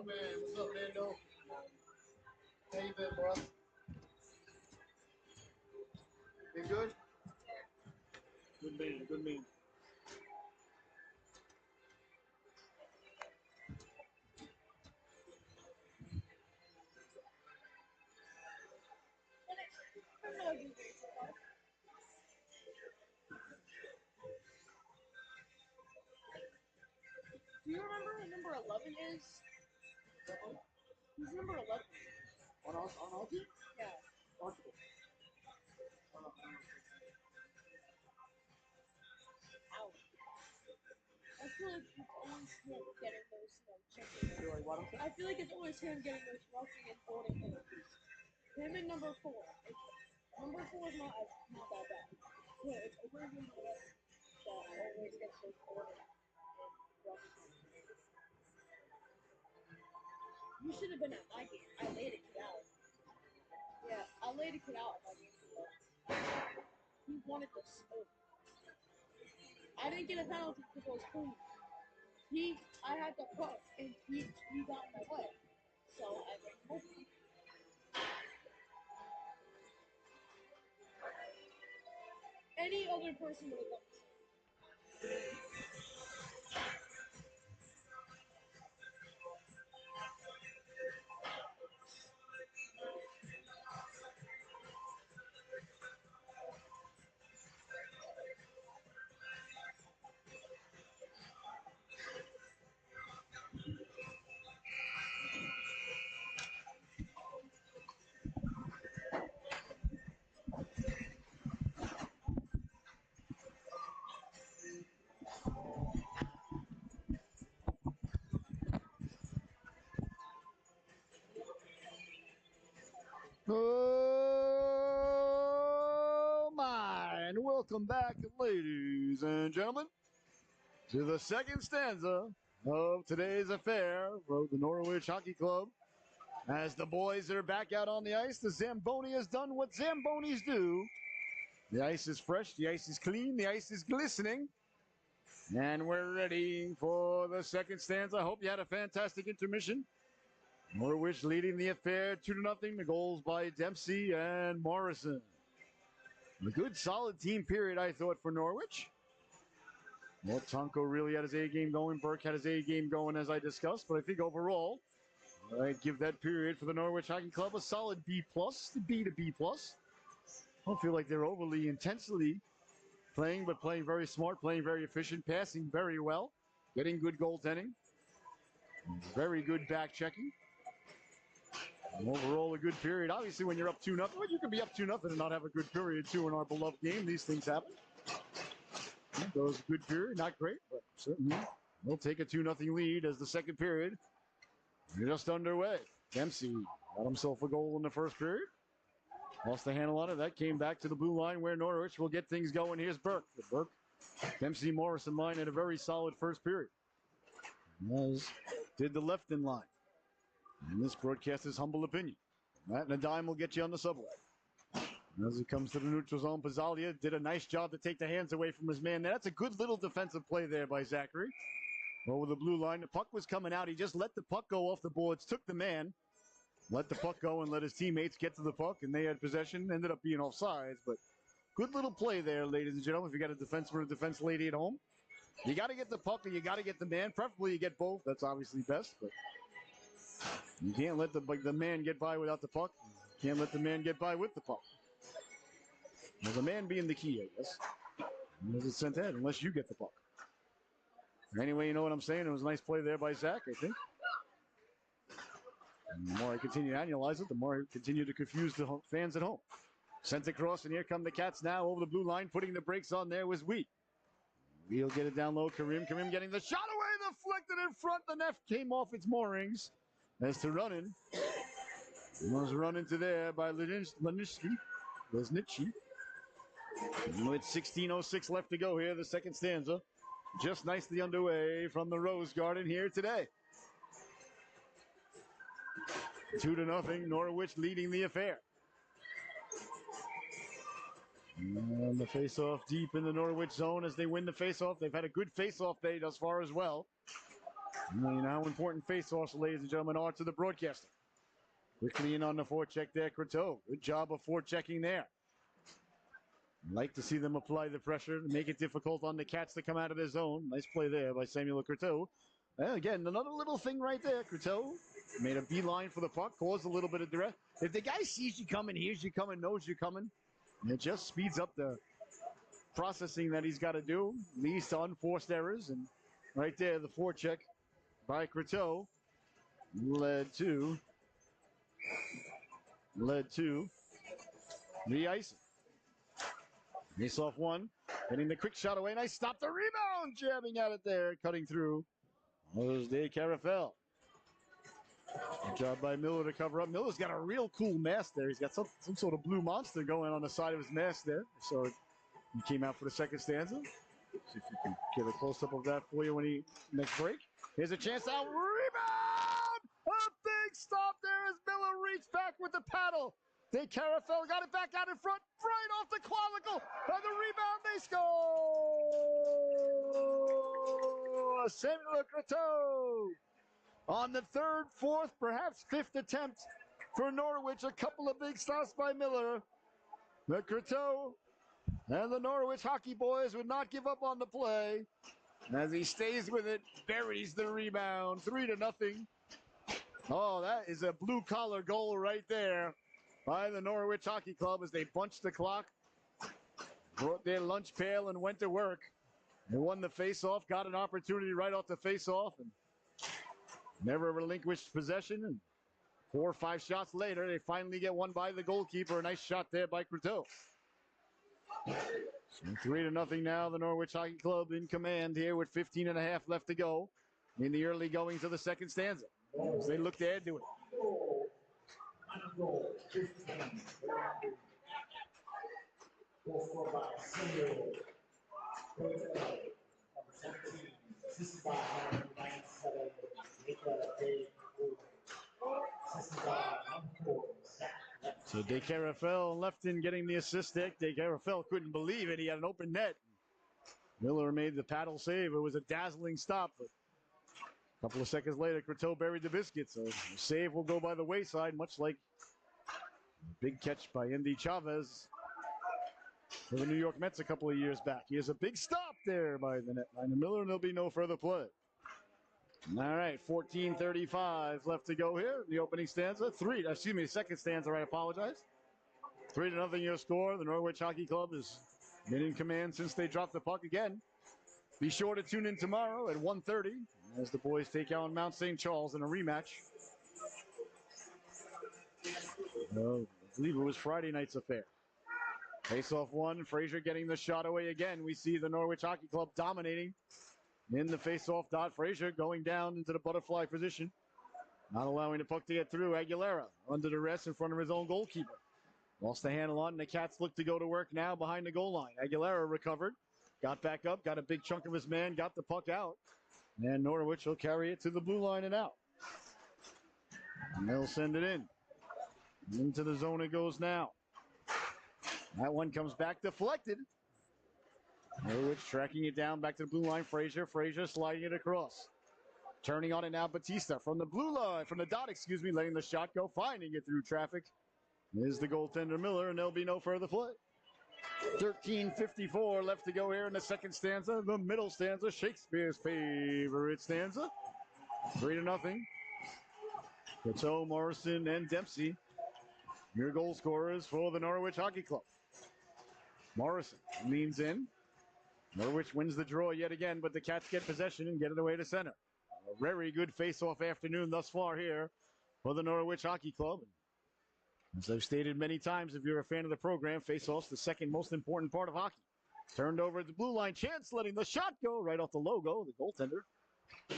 man. What's up, Nando? How you been, bro? Been good? Good man, good man. Do you remember who number 11 is? Who's number 11? On our team? Yeah. Portugal. Ow. I feel like it's always him getting those, checking. You're like, what? I feel like it's always him getting those rushing and holding penalties. Him and number 4. Number 4 is not that bad. Yeah, it's always number 11 that always gets those holding and rushing penalties. You should have been at my game. I laid a kid out. Yeah, I laid a kid out at my game. He wanted to smoke. I didn't get a penalty because it was clean. I had the puck, and he got in my way. So I went home. Any other person would have done the same. Oh my, and welcome back, ladies and gentlemen, to the second stanza of today's affair for the Norwich Hockey Club. As the boys are back out on the ice, the Zamboni has done what Zambonis do. The ice is fresh, the ice is clean, the ice is glistening, and we're ready for the second stanza. I hope you had a fantastic intermission. Norwich leading the affair 2-0. The goals by Dempsey and Morrison. A good, solid team period, I thought, for Norwich. Well, Tonko really had his A game going. Burke had his A game going, as I discussed. But I think overall, I'd give that period for the Norwich Hockey Club a solid B+, the B to B+. I don't feel like they're overly intensely playing, but playing very smart, playing very efficient, passing very well, getting good goaltending, very good back checking. Overall, a good period. Obviously, when you're up 2-0, well, you can be up 2-0 and not have a good period, too, in our beloved game. These things happen. That was a good period. Not great, but certainly we'll take a 2-0 lead as the second period is just underway. Dempsey got himself a goal in the first period. Lost the handle on it. That came back to the blue line where Norwich will get things going. Here's Burke. The Burke, Dempsey, Morrison line had a very solid first period. As did the Lefton line. And this broadcaster's humble opinion. That and a dime will get you on the subway. As he comes to the neutral zone, Pizzalia did a nice job to take the hands away from his man. That's a good little defensive play there by Zachary. Over the blue line, the puck was coming out. He just let the puck go off the boards, took the man, let the puck go, and let his teammates get to the puck, and they had possession. Ended up being offsides, but good little play there, ladies and gentlemen. If you got a defenseman or a defense lady at home, you got to get the puck and you got to get the man. Preferably you get both. That's obviously best, but you can't let the man get by without the puck. You can't let the man get by with the puck. Well, the man being the key, I guess. As it's sent ahead, unless you get the puck. Anyway, you know what I'm saying? It was a nice play there by Zach, I think. And the more I continue to analyze it, the more I continue to confuse the fans at home. Sent across, and here come the Cats now over the blue line. Putting the brakes on there was Wheat. We'll get it down low. Karim getting the shot away, deflected in front. The net came off its moorings. As to running. Was run into there by Lesnitsky. With 16:06 left to go here, the second stanza. Just nicely underway from the Rose Garden here today. 2-0, Norwich leading the affair. And the face-off deep in the Norwich zone as they win the face-off. They've had a good face-off day thus far as well. You know how important face-offs, ladies and gentlemen, are to the broadcaster. Quickly in on the forecheck there, Croteau. Good job of forechecking there. Like to see them apply the pressure to make it difficult on the Cats to come out of their zone. Nice play there by Samuel Croteau. And again, another little thing right there. Croteau made a beeline for the puck, caused a little bit of duress. If the guy sees you coming, hears you coming, knows you're coming, it just speeds up the processing that he's got to do, leads to unforced errors. And right there, the forecheck by Croteau led to the icing. Face off one, getting the quick shot away. Nice stop, the rebound, jabbing at it there, cutting through. Was De Carafel. Good job by Miller to cover up. Miller's got a real cool mask there. He's got some sort of blue monster going on the side of his mask there. So he came out for the second stanza. See if you can get a close-up of that for you when he next break. Here's a chance out. Rebound! A big stop there as Miller reached back with the paddle. De Carafel got it back out in front, right off the clavicle. And the rebound, they score! Samuel Croteau on the third, fourth, perhaps fifth attempt for Norwich. A couple of big stops by Miller. The Croteau and the Norwich hockey boys would not give up on the play. As he stays with it, buries the rebound, 3-0. Oh, that is a blue-collar goal right there by the Norwich Hockey Club as they bunched the clock, brought their lunch pail, and went to work. They won the face-off, got an opportunity right off the face-off, and never relinquished possession. And 4 or 5 shots later, they finally get one by the goalkeeper. A nice shot there by Croteau. So 3-0 now. The Norwich Hockey Club in command here with 15.5 left to go in the early goings of the second stanza. As they look to add to it. So De Carafel left in getting the assist there. De Carafel couldn't believe it. He had an open net. Miller made the paddle save. It was a dazzling stop, but a couple of seconds later, Croteau buried the biscuit. So the save will go by the wayside, much like a big catch by Andy Chavez for the New York Mets a couple of years back. He has a big stop there by the netline Miller, and there'll be no further play. All right, 14:35 left to go here. The opening stanza, second stanza, I apologize. 3-0 your score. The Norwich Hockey Club has been in command since they dropped the puck again. Be sure to tune in tomorrow at 1:30 as the boys take on Mount St. Charles in a rematch. I believe it was Friday night's affair. Face-off one, Frazier getting the shot away again. We see the Norwich Hockey Club dominating in the face-off dot. Frazier going down into the butterfly position, not allowing the puck to get through. Aguilera under duress in front of his own goalkeeper. Lost the handle on, and the Cats look to go to work now behind the goal line. Aguilera recovered, got back up, got a big chunk of his man, got the puck out. And Norwich will carry it to the blue line and out. And they'll send it in. Into the zone it goes now. That one comes back deflected. Norwich tracking it down back to the blue line. Frazier sliding it across. Turning on it now, Batista from the blue line, from the dot, letting the shot go, finding it through traffic. Is the goaltender Miller, and there'll be no further play. 13:54 left to go here in the second stanza. The middle stanza, Shakespeare's favorite stanza. 3-0. Croteau, Morrison, and Dempsey, your goal scorers for the Norwich Hockey Club. Morrison leans in. Norwich wins the draw yet again, but the Cats get possession and get it away to center. A very good face-off afternoon thus far here for the Norwich Hockey Club. As I've stated many times, if you're a fan of the program, face-off's the second most important part of hockey. Turned over at the blue line, Chance letting the shot go right off the logo. The goaltender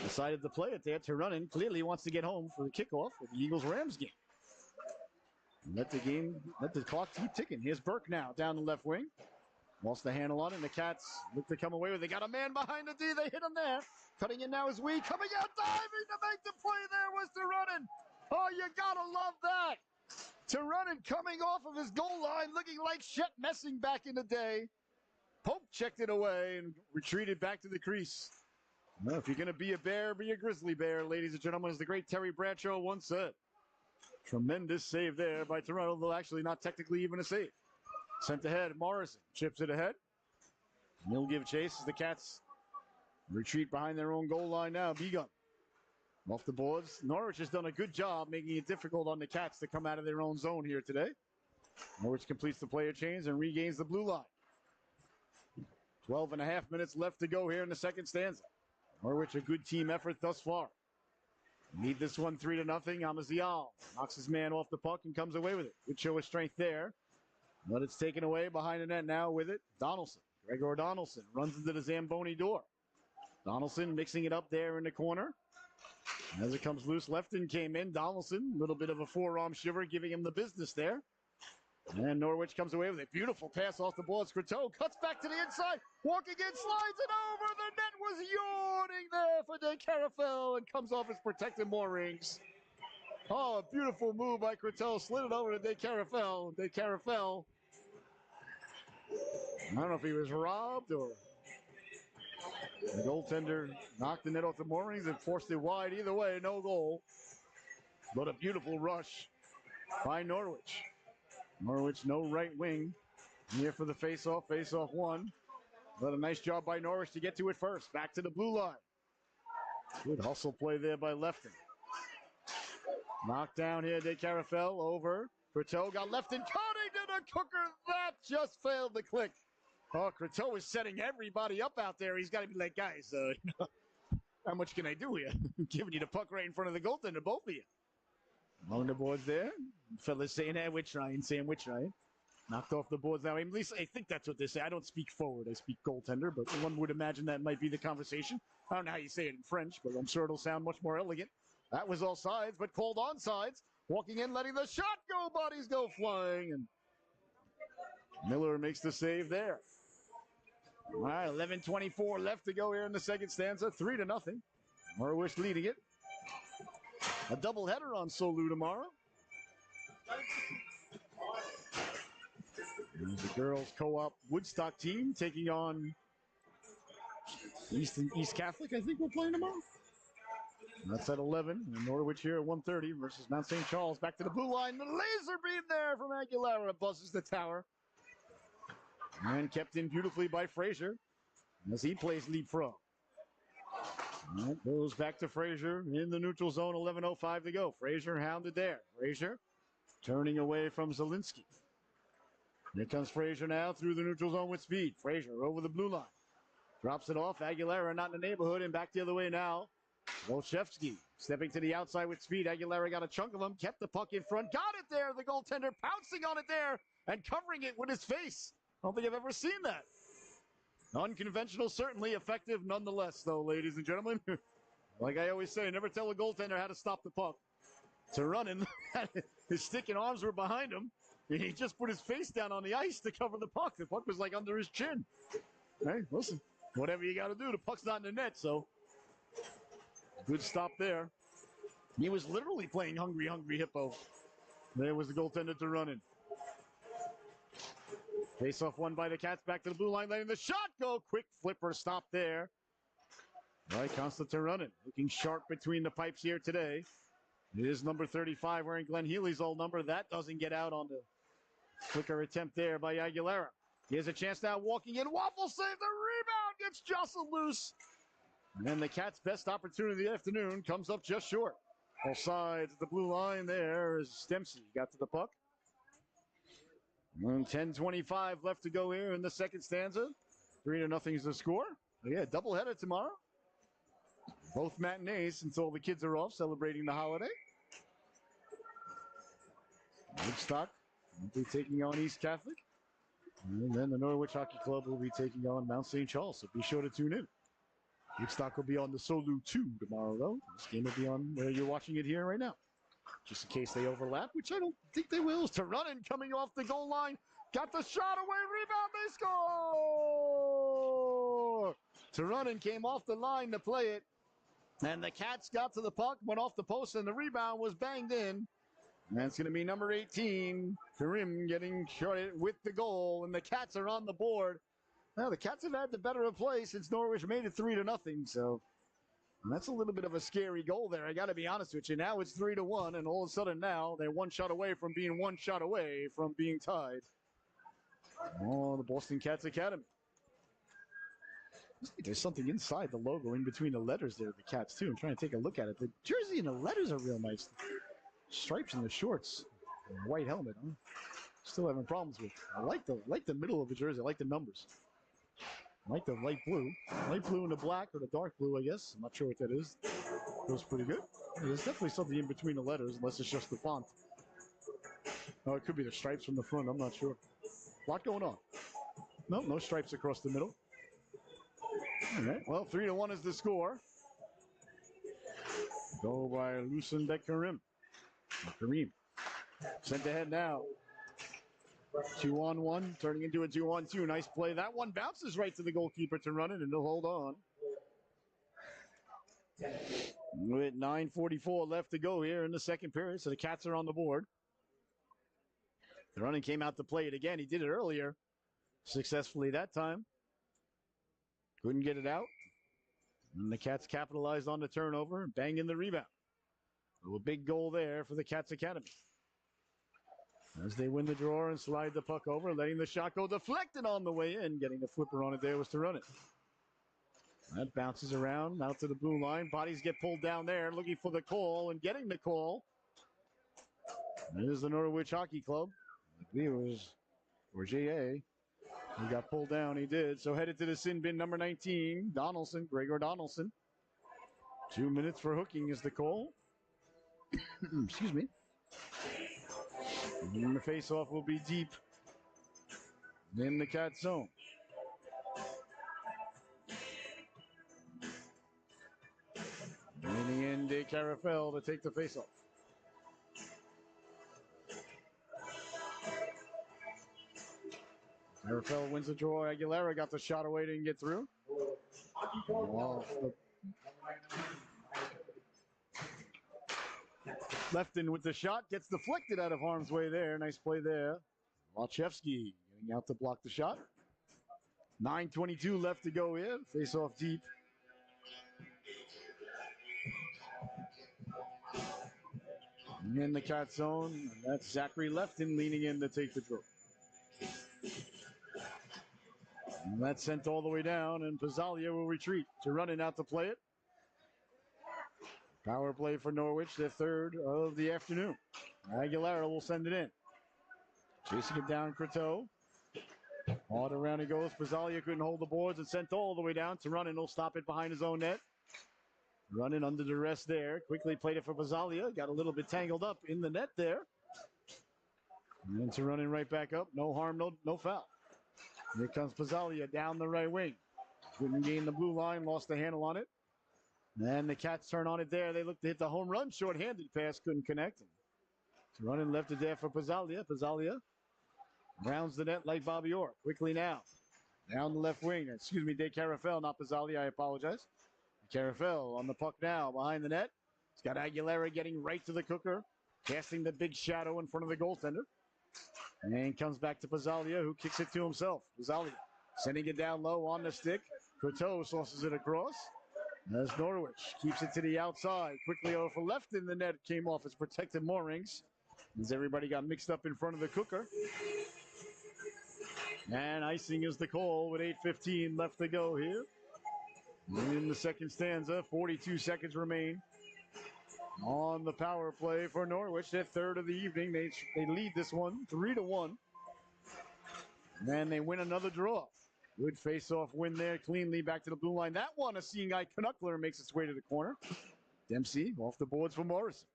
decided to play it there to run in. Clearly wants to get home for the kickoff of the Eagles-Rams game. Let the clock keep ticking. Here's Burke now down the left wing. Lost the handle on it, and the Cats look to come away with it. They got a man behind the D. They hit him there. Cutting in now is Wee. Coming out, diving to make the play there was Turunen. Oh, you got to love that. Turunen coming off of his goal line, looking like Shet Messing back in the day. Pope checked it away and retreated back to the crease. Well, if you're going to be a bear, be a grizzly bear, ladies and gentlemen, as the great Terry Bradshaw once said. Tremendous save there by Toronto, though actually not technically even a save. Sent ahead, Morrison chips it ahead. He'll give chase as the Cats retreat behind their own goal line now. Begun off the boards. Norwich has done a good job making it difficult on the Cats to come out of their own zone here today. Norwich completes the player change and regains the blue line. 12 and a half minutes left to go here in the second stanza. Norwich, a good team effort thus far. Lead this one 3-0. Amazial knocks his man off the puck and comes away with it. Good show of strength there. But it's taken away behind the net now with it. Donaldson. Gregor Donaldson runs into the Zamboni door. Donaldson mixing it up there in the corner. As it comes loose, Lefton came in. Donaldson, a little bit of a forearm shiver, giving him the business there. And Norwich comes away with a beautiful pass off the boards. Croteau cuts back to the inside. Walking in, slides it over. The net was yawning there for De Carafel and comes off his protected moorings. Oh, a beautiful move by Croteau. Slid it over to De Carafel. De Carafel. I don't know if he was robbed or the goaltender knocked the net off the moorings and forced it wide. Either way, no goal. But a beautiful rush by Norwich. Norwich, no right wing. Here for the face-off. Face-off one. But a nice job by Norwich to get to it first. Back to the blue line. Good hustle play there by Lefton. Knocked down here, De Carafel over. Croteau got Lefton cutting to the cooker. That just failed to click. Oh, Croteau is setting everybody up out there. He's got to be like, guys, how much can I do here? I'm giving you the puck right in front of the goaltender, both of you. Along the boards there. Fellas saying, hey, we're trying. Knocked off the boards now. At least I think that's what they say. I don't speak forward. I speak goaltender, but one would imagine that might be the conversation. I don't know how you say it in French, but I'm sure it'll sound much more elegant. That was all sides, but called on sides. Walking in, letting the shot go. Bodies go flying. And Miller makes the save there. All right, 11:24 left to go here in the second stanza. 3-0. Norwich leading it. A doubleheader on SoLu tomorrow. There's the girls co-op Woodstock team taking on East Catholic, I think we're playing tomorrow. That's at 11. And Norwich here at 1:30 versus Mount St. Charles. Back to the blue line. The laser beam there from Aguilera buzzes the tower. And kept in beautifully by Frazier as he plays leapfrog. That goes back to Frazier in the neutral zone. 11:05 to go. Frazier hounded there. Frazier turning away from Zielinski. Here comes Frazier now through the neutral zone with speed. Frazier over the blue line. Drops it off. Aguilera not in the neighborhood and back the other way now. Olszewski stepping to the outside with speed. Aguilera got a chunk of him. Kept the puck in front. Got it there. The goaltender pouncing on it there and covering it with his face. I don't think I've ever seen that. Unconventional, certainly effective nonetheless, though, ladies and gentlemen. Like I always say, never tell a goaltender how to stop the puck. To run in, his stick and arms were behind him. He just put his face down on the ice to cover the puck. The puck was like under his chin. Hey, listen, whatever you got to do, the puck's not in the net, so good stop there. He was literally playing Hungry Hippo. There was the goaltender to run in. Face-off won by the Cats. Back to the blue line, letting the shot go. Quick flipper stop there. Right, Constant to run it. Looking sharp between the pipes here today. It is number 35 wearing Glenn Healy's old number. That doesn't get out on the quicker attempt there by Aguilera. He has a chance now walking in. Waffle save the rebound. Gets jostled loose. And the Cats' best opportunity of the afternoon comes up just short. All sides at the blue line there is Dempsey. Got to the puck. 10:25 left to go here in the second stanza. 3-0 is the score. Yeah, doubleheader tomorrow. Both matinees since all the kids are off celebrating the holiday. Woodstock will be taking on East Catholic. And then the Norwich Hockey Club will be taking on Mount St. Charles, so be sure to tune in. Woodstock will be on the SoLu 2 tomorrow, though. This game will be on where you're watching it here right now. Just in case they overlap, which I don't think they will. Toronto coming off the goal line. Got the shot away, rebound, they score! Toronto came off the line to play it. And the Cats got to the puck, went off the post, and the rebound was banged in. And that's going to be number 18, Karim, getting shorted with the goal. And the Cats are on the board. Now, the Cats have had the better of play since Norwich made it 3-0. So And that's a little bit of a scary goal there. I got to be honest with you. Now it's 3-1, and all of a sudden now they're one shot away from being tied. Oh, the Boston Cats Academy. There's something inside the logo, in between the letters there, the Cats too. I'm trying to take a look at it. The jersey and the letters are real nice. Stripes in the shorts, white helmet. Huh? Still having problems with. I like the middle of the jersey. I like the numbers. I like the light blue and the black, or the dark blue, I guess. I'm not sure what that is. Goes pretty good. There's definitely something in between the letters, unless it's just the font. Oh, it could be the stripes from the front. I'm not sure. A lot going on. Nope, no stripes across the middle. All right. Well, 3-1 is the score. Go by Lucen Kareem. Sent ahead now. 2-on-1, turning into a 2-on-2. Nice play. That one bounces right to the goalkeeper to run it, and he'll hold on. With 9:44 left to go here in the second period, so the Cats are on the board. The running came out to play it again. He did it earlier successfully that time. Couldn't get it out. And the Cats capitalized on the turnover and banged in the rebound. A big goal there for the Cats Academy. As they win the draw and slide the puck over, letting the shot go deflected on the way in. Getting the flipper on it there was to run it. That bounces around out to the blue line. Bodies get pulled down there, looking for the call and getting the call. There's the Norwich Hockey Club. I believe it was or JA. He got pulled down. He did. So headed to the sin bin, number 19, Donaldson, Gregor Donaldson. 2 minutes for hooking is the call. Excuse me. And the face-off will be deep in the Cat zone. Leaning in De Carafel to take the face-off. Carafel wins the draw. Aguilera got the shot away, didn't get through. Wow. Lefton with the shot, gets deflected out of harm's way there. Nice play there. Walchewski getting out to block the shot. 9:22 left to go here. Face off deep. And in the Cat zone, that's Zachary Lefton leaning in to take the draw. And that's sent all the way down, and Pizzalia will retreat to running out to play it. Power play for Norwich, their third of the afternoon. Aguilera will send it in. Chasing it down, Croteau. Hard around he goes. Pizzalia couldn't hold the boards and sent all the way down to Running. He'll stop it behind his own net. Running under the rest there. Quickly played it for Pizzalia. Got a little bit tangled up in the net there. And then to Running right back up. No harm, no foul. Here comes Pizzalia down the right wing. Couldn't gain the blue line, lost the handle on it. And the Cats turn on it there. They look to hit the home run. Short-handed pass, couldn't connect. So Running left it there for Pizzalia. Pizzalia rounds the net like Bobby Orr. Quickly now. Down the left wing. Excuse me, De Carafel, not Pizzalia. I apologize. Carafel on the puck now behind the net. He's got Aguilera getting right to the cooker. Casting the big shadow in front of the goaltender. And comes back to Pizzalia, who kicks it to himself. Pizzalia sending it down low on the stick. Coteau sauces it across. As Norwich keeps it to the outside. Quickly over for left in the net. Came off its protected moorings. As everybody got mixed up in front of the cooker. And icing is the call with 8:15 left to go here. In the second stanza, 42 seconds remain. On the power play for Norwich, their third of the evening. They lead this one 3-1. And they win another draw. Good face-off win there, cleanly back to the blue line. That one, a seeing eye Knuckler makes its way to the corner. Dempsey off the boards for Morrison.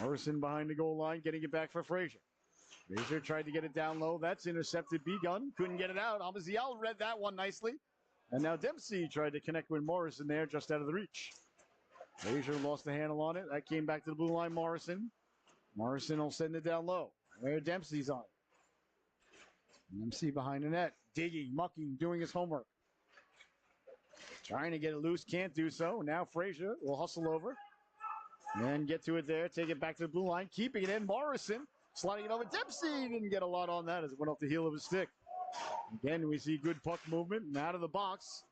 Morrison behind the goal line, getting it back for Frazier. Frazier tried to get it down low. That's intercepted. Begun couldn't get it out. Amaziel read that one nicely. And now Dempsey tried to connect with Morrison there, just out of the reach. Frazier lost the handle on it. That came back to the blue line, Morrison. Morrison will send it down low. There Dempsey's on it. Dempsey behind the net. Digging, mucking, doing his homework. Trying to get it loose, can't do so. Now Frazier will hustle over. And get to it there, take it back to the blue line. Keeping it in, Morrison. Sliding it over. Dempsey didn't get a lot on that as it went off the heel of his stick. Again, we see good puck movement and out of the box.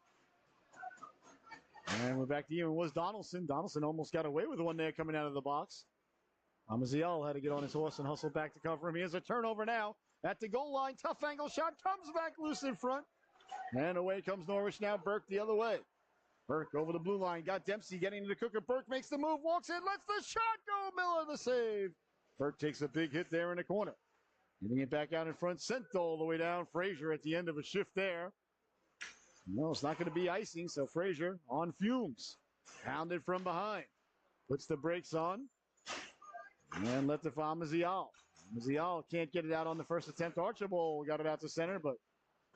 And we're back to even. Was Donaldson. Donaldson almost got away with one there coming out of the box. Amazial had to get on his horse and hustle back to cover him. Here's a turnover now at the goal line. Tough angle shot comes back loose in front. And away comes Norwich now. Burke the other way. Burke over the blue line. Got Dempsey getting to the cooker. Burke makes the move. Walks in. Lets the shot go. Miller the save. Burke takes a big hit there in the corner. Getting it back out in front. Sent all the way down. Frazier at the end of a shift there. No, it's not going to be icing. So Frazier on fumes. Pounded from behind. Puts the brakes on. And left it for Amazial. Amazial can't get it out on the first attempt. Archibald got it out to center, but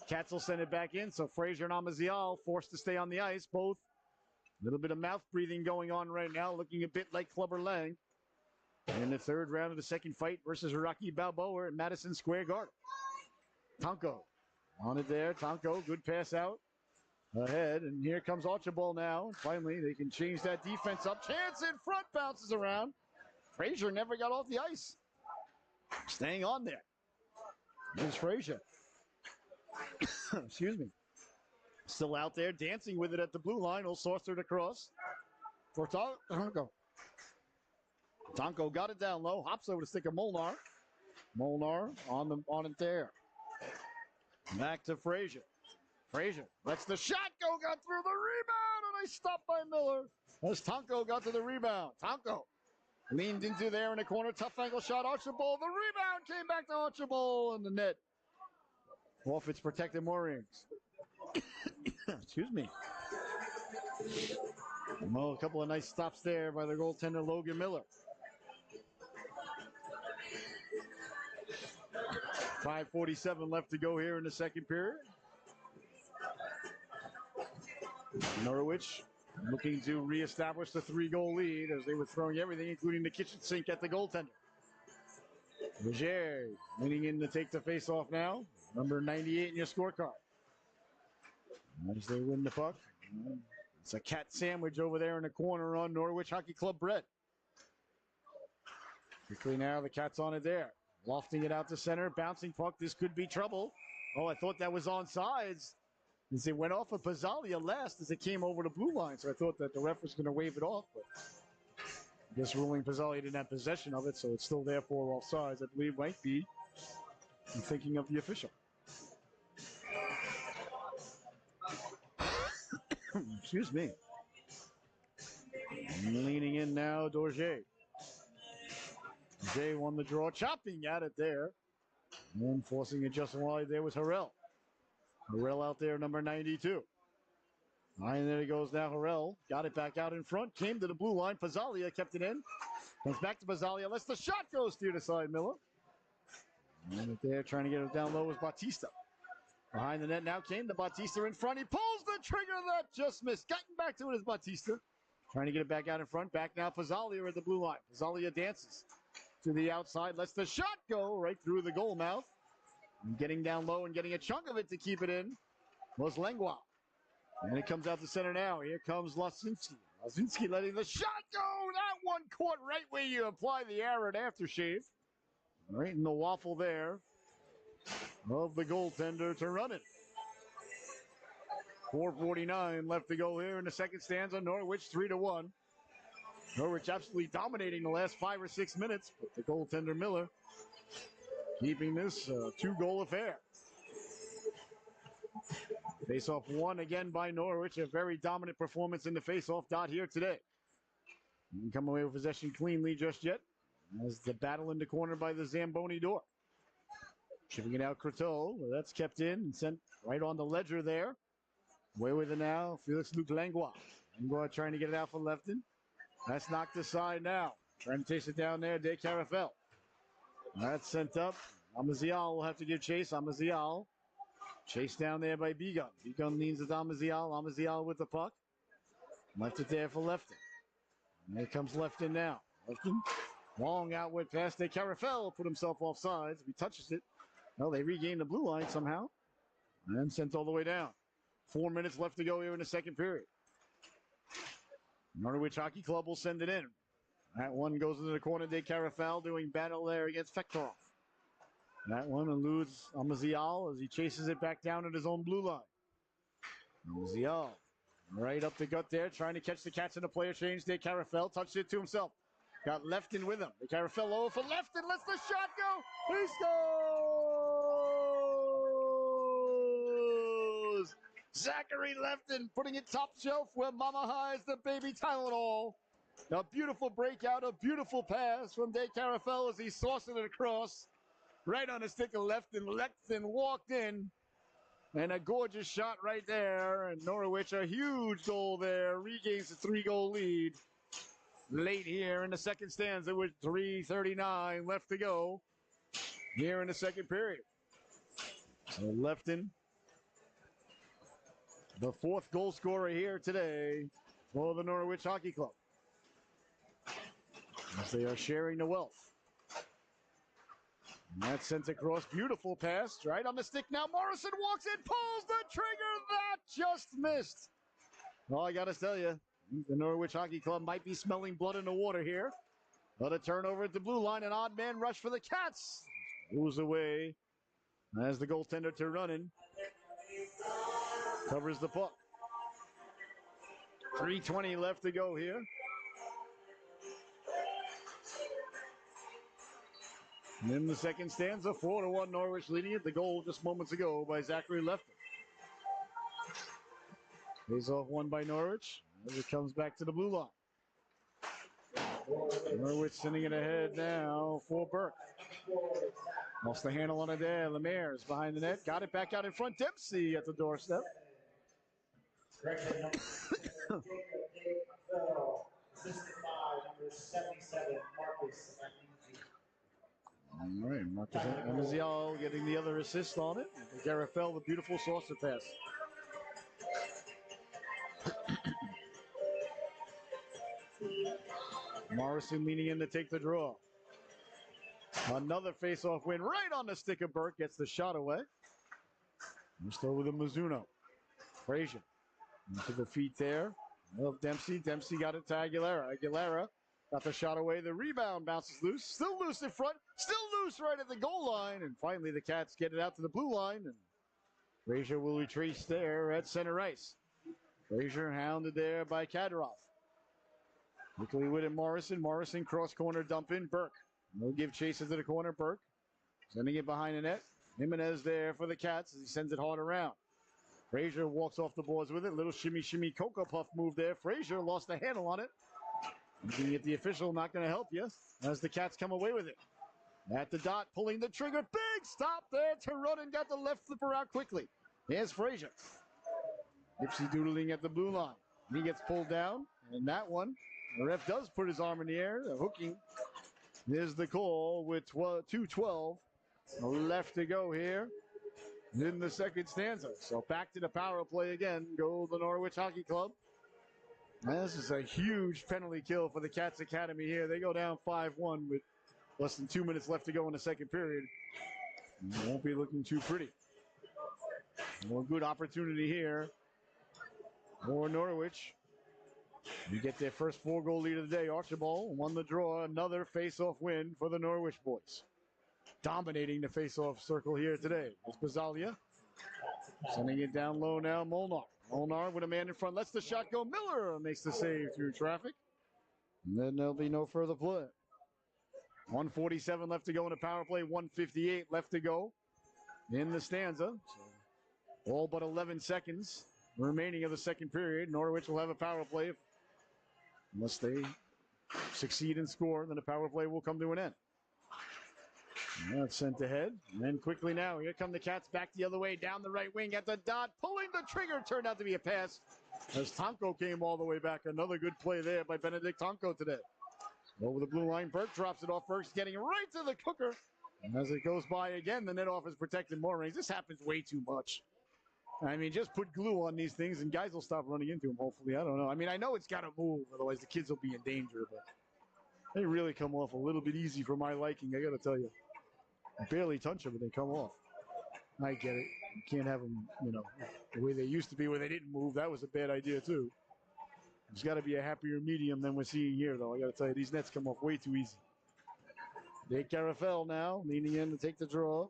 Katzel sent it back in. So Frazier and Amazial forced to stay on the ice. Both a little bit of mouth breathing going on right now, looking a bit like Clubber Lang. In the third round of the second fight versus Rocky Balboa at Madison Square Garden. Tonko on it there. Tonko, good pass out ahead. And here comes Archibald now. Finally, they can change that defense up. Chance in front, bounces around. Frazier never got off the ice. Staying on there. Here's Frazier. Excuse me. Still out there, dancing with it at the blue line. Will saucer it across. For Tonko. Tonko got it down low. Hops over to stick of Molnar. Molnar on it there. Back to Frazier. Frazier lets the shot go. Got through the rebound, and they stopped by Miller. As Tonko got to the rebound. Tonko leaned into there in the corner. Tough angle shot. Archibald. The rebound came back to Archibald in the net. Off its protected moorings. Excuse me. Well, a couple of nice stops there by the goaltender Logan Miller. 5:47 left to go here in the second period. Norwich looking to reestablish the 3-goal lead as they were throwing everything, including the kitchen sink at the goaltender. Roger leaning in to take the face-off now. Number 98 in your scorecard. As they win the puck. It's a cat sandwich over there in the corner on Norwich Hockey Club Brett. Quickly now, the Cats on it there. Lofting it out to center. Bouncing puck. This could be trouble. Oh, I thought that was onside. As it went off of Pizzalia last as it came over the blue line. So I thought that the ref was going to wave it off. But I guess ruling Pizzalia didn't have possession of it, so it's still there for offsides. I believe might be. I'm thinking of the official. Excuse me. Leaning in now, Dorje. Jay won the draw, chopping at it there. And forcing it just wide there was Harrell. Harrell out there, number 92. And there he goes now, Harrell. Got it back out in front. Came to the blue line. Pizzalia kept it in. Comes back to Pizzalia. Lets the shot go steer to side, Miller. And right there, trying to get it down low was Bautista. Behind the net now came to Bautista in front. He pulls the trigger. That just missed. Getting back to it is Bautista. Trying to get it back out in front. Back now, Pizzalia at the blue line. Pizzalia dances to the outside. Lets the shot go right through the goal mouth. And getting down low and getting a chunk of it to keep it in was Langlois. And it comes out to center now. Here comes Lasinski. Lasinski letting the shot go. That one caught right where you apply the arid aftershave. Right in the waffle there of the goaltender to run it. 4:49 left to go here in the second stanza. Norwich 3-1. Norwich absolutely dominating the last 5 or 6 minutes, but the goaltender Miller keeping this 2-goal affair. Face-off won again by Norwich. A very dominant performance in the face-off dot here today. Didn't come away with possession cleanly just yet. As the battle in the corner by the Zamboni door. Shipping it out, Croteau. Well, that's kept in and sent right on the ledger there. Away with it now, Felix Luc Langlois. Langlois trying to get it out for Lefton. That's knocked aside now. Trying to chase it down there, De Carafel. That's sent up. Amazial will have to give chase. Amazial. Chased down there by Begun. Begun leans at Amazial. Amazial with the puck. Left it there for Lefton. And here comes Lefton now. Lefton. Long outward pass. De Carafel put himself off sides. If he touches it, well, they regain the blue line somehow. And sent all the way down. 4 minutes left to go here in the second period. Norwich Hockey Club will send it in. That one goes into the corner. De Carafel doing battle there against Fektorov. That one eludes Amazial as he chases it back down at his own blue line. Amazial Right up the gut there, trying to catch the Cats in a player change. De Carafel touched it to himself. Got Lefton with him. De Carafel over for Lefton. Lets the shot go. He scores! Zachary Lefton putting it top shelf where Mama hides the baby Tylenol. A beautiful breakout, a beautiful pass from De Carafel as he sauced it across. Right on the stick of Lefton. Lefton walked in. And a gorgeous shot right there. And Norwich, a huge goal there. Regains a 3-goal lead. Late here in the second stanza with 3:39 left to go here in the second period. So Lefton, the fourth goal scorer here today for the Norwich Hockey Club, as they are sharing the wealth. And that's sent across. Beautiful pass. Right on the stick now. Morrison walks in, pulls the trigger. That just missed. Well, I got to tell you, the Norwich Hockey Club might be smelling blood in the water here. But a turnover at the blue line. An odd man rush for the Cats. Moves away as the goaltender to running. Covers the puck. 3:20 left to go here. And in the second stanza, 4-1 Norwich leading it. The goal just moments ago by Zachary Lefton. Face off one by Norwich as it comes back to the blue line. Norwich sending it ahead now for Burke. Lost the handle on it there. Lemaire's behind the net. Got it back out in front. Dempsey at the doorstep. All right, Marcus Emizial getting the other assist on it. Garafel, the beautiful saucer pass. Morrison leaning in to take the draw. Another face-off win right on the stick of Burke. Gets the shot away. We're still with a Mizuno. Frazier into the feet there of Dempsey. Dempsey got it to Aguilera. Aguilera got the shot away. The rebound bounces loose. Still loose in front. Still loose right at the goal line. And finally the Cats get it out to the blue line. And Frazier will retrace there at center ice. Frazier hounded there by Kadyrov. Quickly with it, Morrison. Morrison cross corner dump in. Burke. No give chases to the corner. Burke sending it behind the net. Jimenez there for the Cats as he sends it hard around. Frazier walks off the boards with it. Little shimmy, shimmy, Cocoa Puff move there. Frazier lost the handle on it. Looking at the official, not going to help you as the Cats come away with it. At the dot, pulling the trigger. Big stop there to run and got the left flipper out quickly. Here's Frazier. Dipsy doodling at the blue line. He gets pulled down, and that one, the ref does put his arm in the air. Hooking. There's the call with 2:12 left to go here in the second stanza. So back to the power play again. Go the Norwich Hockey Club. This is a huge penalty kill for the Cats Academy here. They go down 5-1 with less than 2 minutes left to go in the second period. It won't be looking too pretty. More good opportunity here for Norwich. You get their first 4-goal lead of the day. Archibald won the draw. Another face-off win for the Norwich boys. Dominating the face-off circle here today. It's Bazalia. Sending it down low now, Molnar. Molnar with a man in front. Lets the shot go. Miller makes the save through traffic. And then there'll be no further play. 1:47 left to go in the power play. 1:58 left to go in the stanza. So all but 11 seconds remaining of the second period. Norwich will have a power play. Unless they succeed and score, then the power play will come to an end. Now it's sent ahead. And then quickly now, here come the Cats back the other way, down the right wing at the dot. Pulling the trigger, turned out to be a pass as Tonko came all the way back. Another good play there by Benedict Tonko today. Over the blue line, Burke drops it off. Burke's getting right to the cooker. And as it goes by again, the net off is protected more rings. This happens way too much. I mean, just put glue on these things and guys will stop running into them, hopefully. I don't know. I mean, I know it's got to move, otherwise the kids will be in danger, but they really come off a little bit easy for my liking, I got to tell you. I barely touch them, but they come off. I get it. You can't have them, the way they used to be where they didn't move. That was a bad idea, too. There's got to be a happier medium than we're seeing here, though. I got to tell you, these nets come off way too easy. De Carafel now, leaning in to take the draw.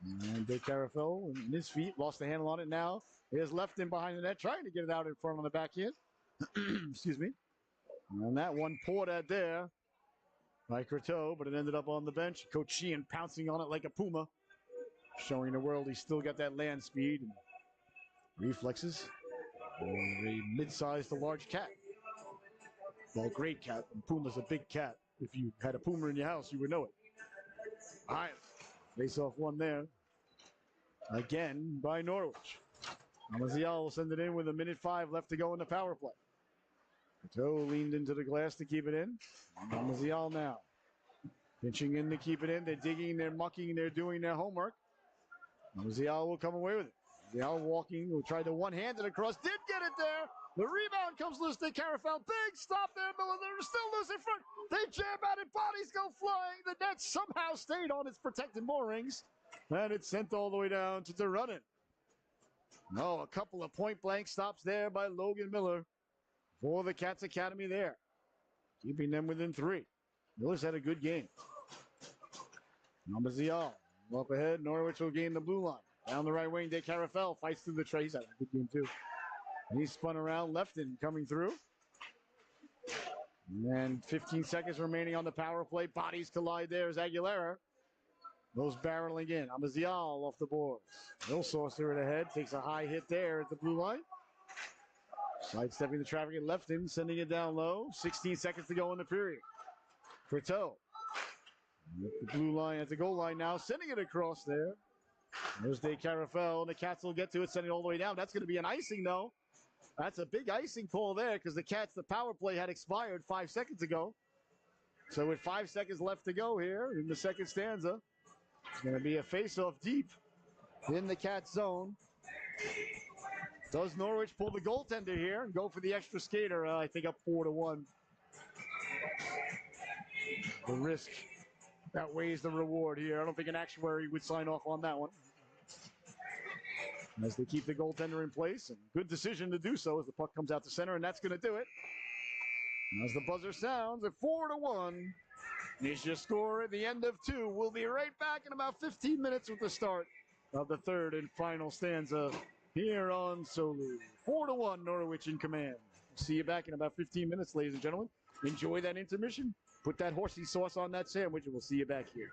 And De Carafel in his feet, lost the handle on it now. Here's Lefton behind the net, trying to get it out in front on the backhand. Excuse me. And that one poured at there by Courteau, but it ended up on the bench. Coach Sheehan pouncing on it like a puma, showing the world he's still got that land speed and reflexes. A mid-sized to large cat. Well, great cat. And puma's a big cat. If you had a puma in your house, you would know it. All right. Face-off one there. Again by Norwich. Amazial will send it in with 1:05 left to go in the power play. Courteau leaned into the glass to keep it in. Amazial now. Pinching in to keep it in. They're digging, they're mucking, they're doing their homework. Amazial will come away with it. Amazial walking, will try to one-handed across. Did get it there. The rebound comes loose to Carafel. Big stop there, Miller. They're still loose in front. They jam at it. Bodies go flying. The net somehow stayed on its protected moorings. And it's sent all the way down to Runnin. No, a couple of point-blank stops there by Logan Miller for the Cats Academy there, keeping them within 3. Miller's had a good game. Amazial up ahead. Norwich will gain the blue line. Down the right wing, De Carafel fights through the tray. He's had a good game, too. He spun around, Lefton coming through. And 15 seconds remaining on the power play. Bodies collide there as Aguilera goes barreling in. Amazial off the boards. No Saucer at ahead. Takes a high hit there at the blue line. Sidestepping the traffic and Lefton, sending it down low. 16 seconds to go in the period. Courteau. The blue line at the goal line now, sending it across there. There's De Carafel, and the Cats will get to it, sending it all the way down. That's going to be an icing, though. That's a big icing call there because the Cats, the power play had expired 5 seconds ago. So with 5 seconds left to go here in the second stanza, it's going to be a face-off deep in the Cats zone. Does Norwich pull the goaltender here and go for the extra skater? I think up 4-1. The risk outweighs the reward here. I don't think an actuary would sign off on that one. As they keep the goaltender in place, and good decision to do so as the puck comes out to center, and that's going to do it. And as the buzzer sounds at 4-1, is your score at the end of 2. We'll be right back in about 15 minutes with the start of the third and final stanza here on SoLu. 4-1, Norwich in command. See you back in about 15 minutes, ladies and gentlemen. Enjoy that intermission. Put that horsey sauce on that sandwich, and we'll see you back here.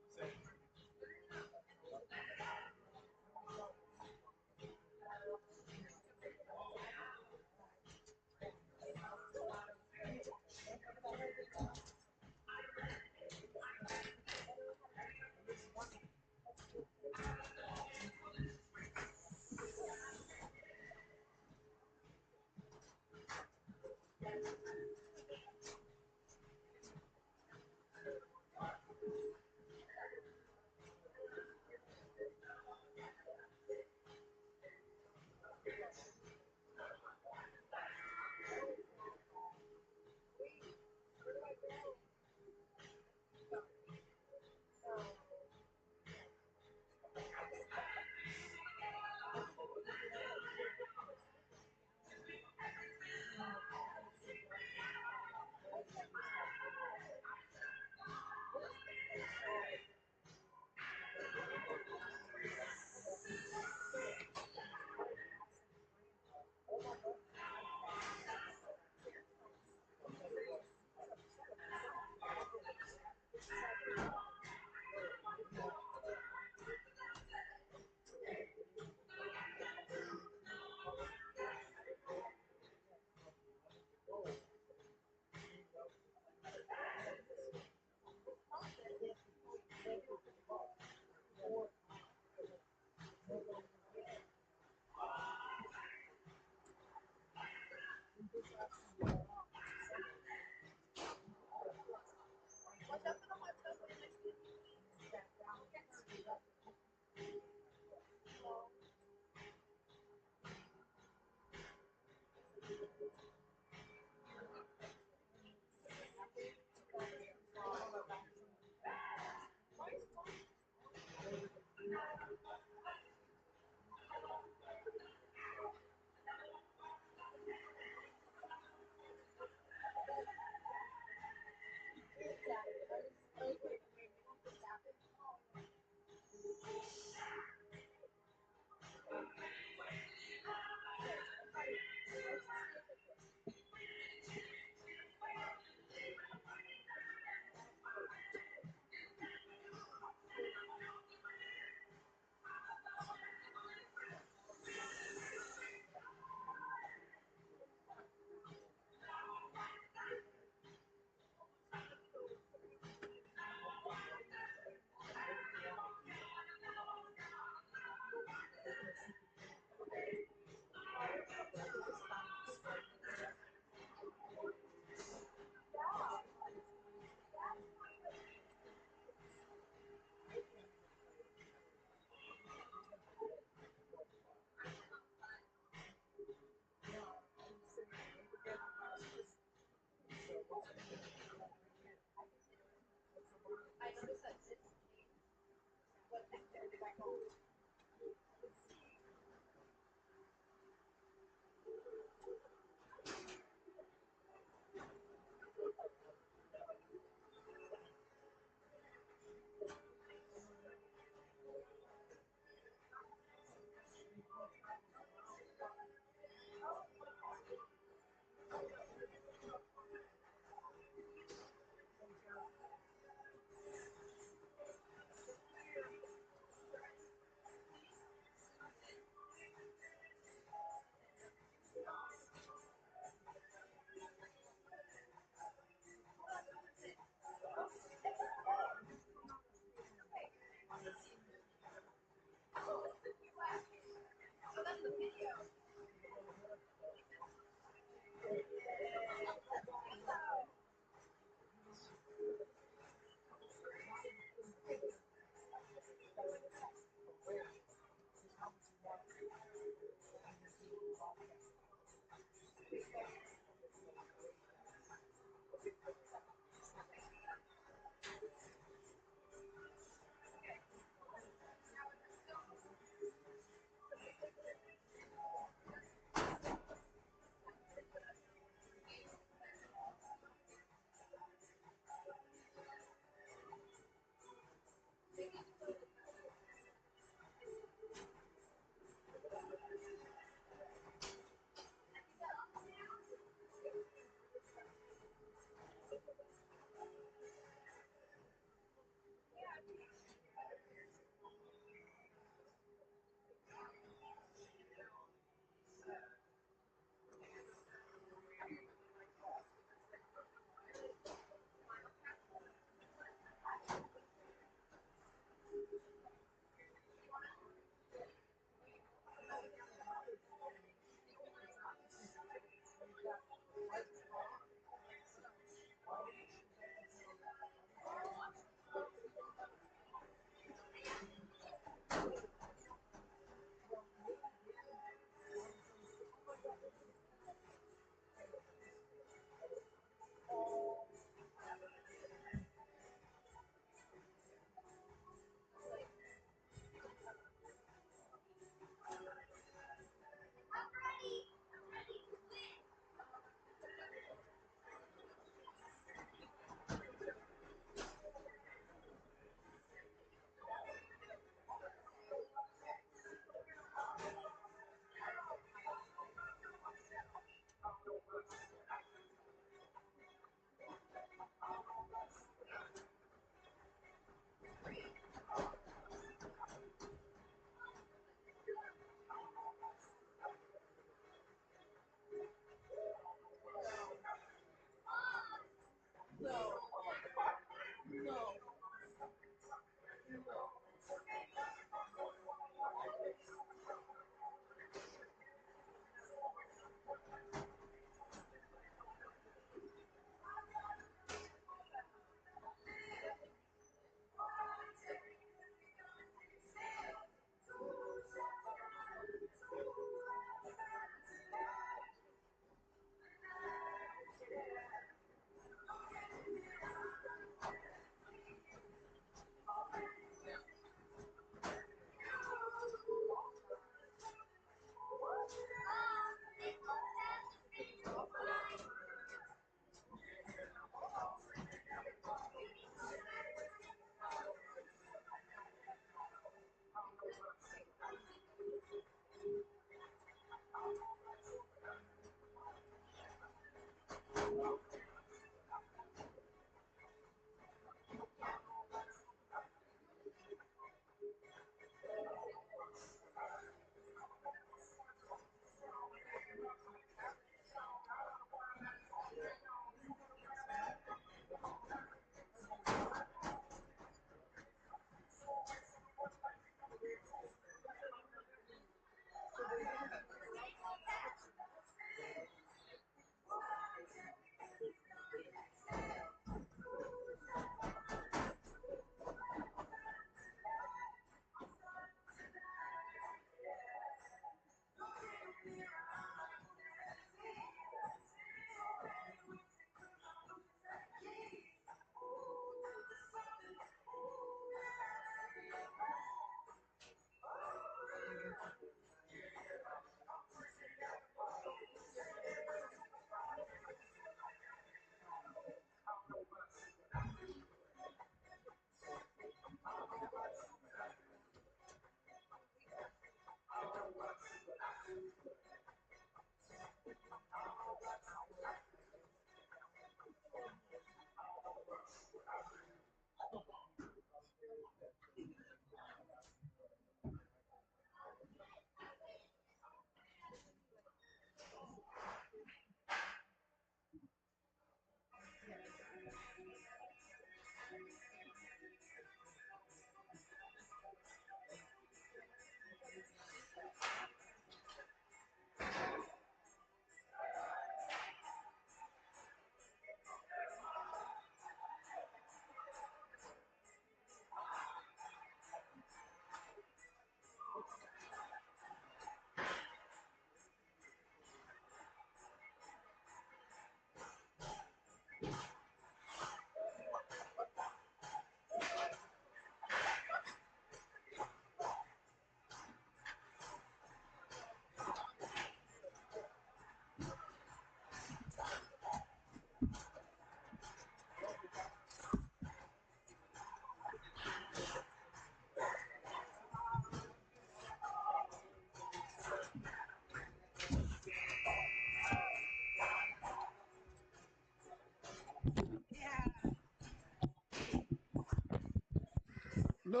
No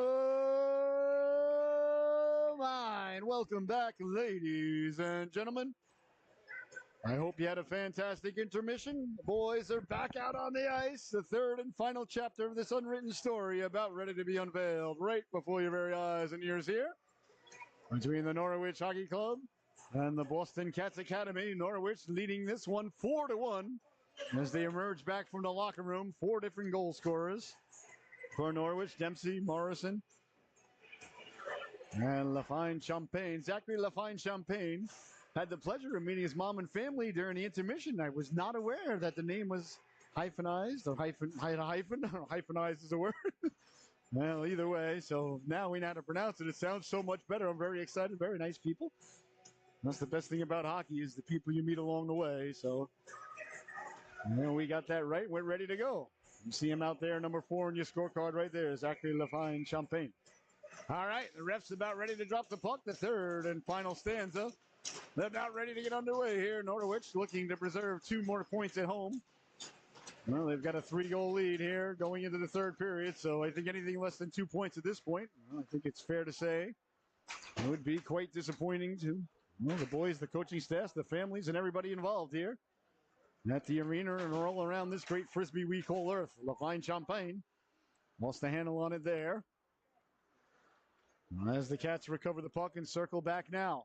line. Welcome back, ladies and gentlemen. I hope you had a fantastic intermission. The boys are back out on the ice. The third and final chapter of this unwritten story about ready to be unveiled right before your very eyes and ears here. Between the Norwich Hockey Club and the Boston Cats Academy, Norwich leading this one 4-1 as they emerge back from the locker room. 4 different goal scorers for Norwich: Dempsey, Morrison, and Lafine Champagne. Zachary Lafine Champagne had the pleasure of meeting his mom and family during the intermission. I was not aware that the name was hyphenized or hyphenized is a word. Well, either way, so now we know how to pronounce it. It sounds so much better. I'm very excited. Very nice people. That's the best thing about hockey is the people you meet along the way. So we got that right. We're ready to go. You see him out there, number 4 on your scorecard right there, Zachary Lafine Champagne. All right, the ref's about ready to drop the puck. The third and final stanza. They're about ready to get underway here. Norwich looking to preserve 2 more points at home. Well, they've got a 3-goal lead here going into the third period, so I think anything less than 2 points at this point, I think it's fair to say, it would be quite disappointing to the boys, the coaching staff, the families, and everybody involved here at the arena and all around this great Frisbee we call Earth. Lafine Champagne lost the handle on it there. As the Cats recover the puck and circle back now.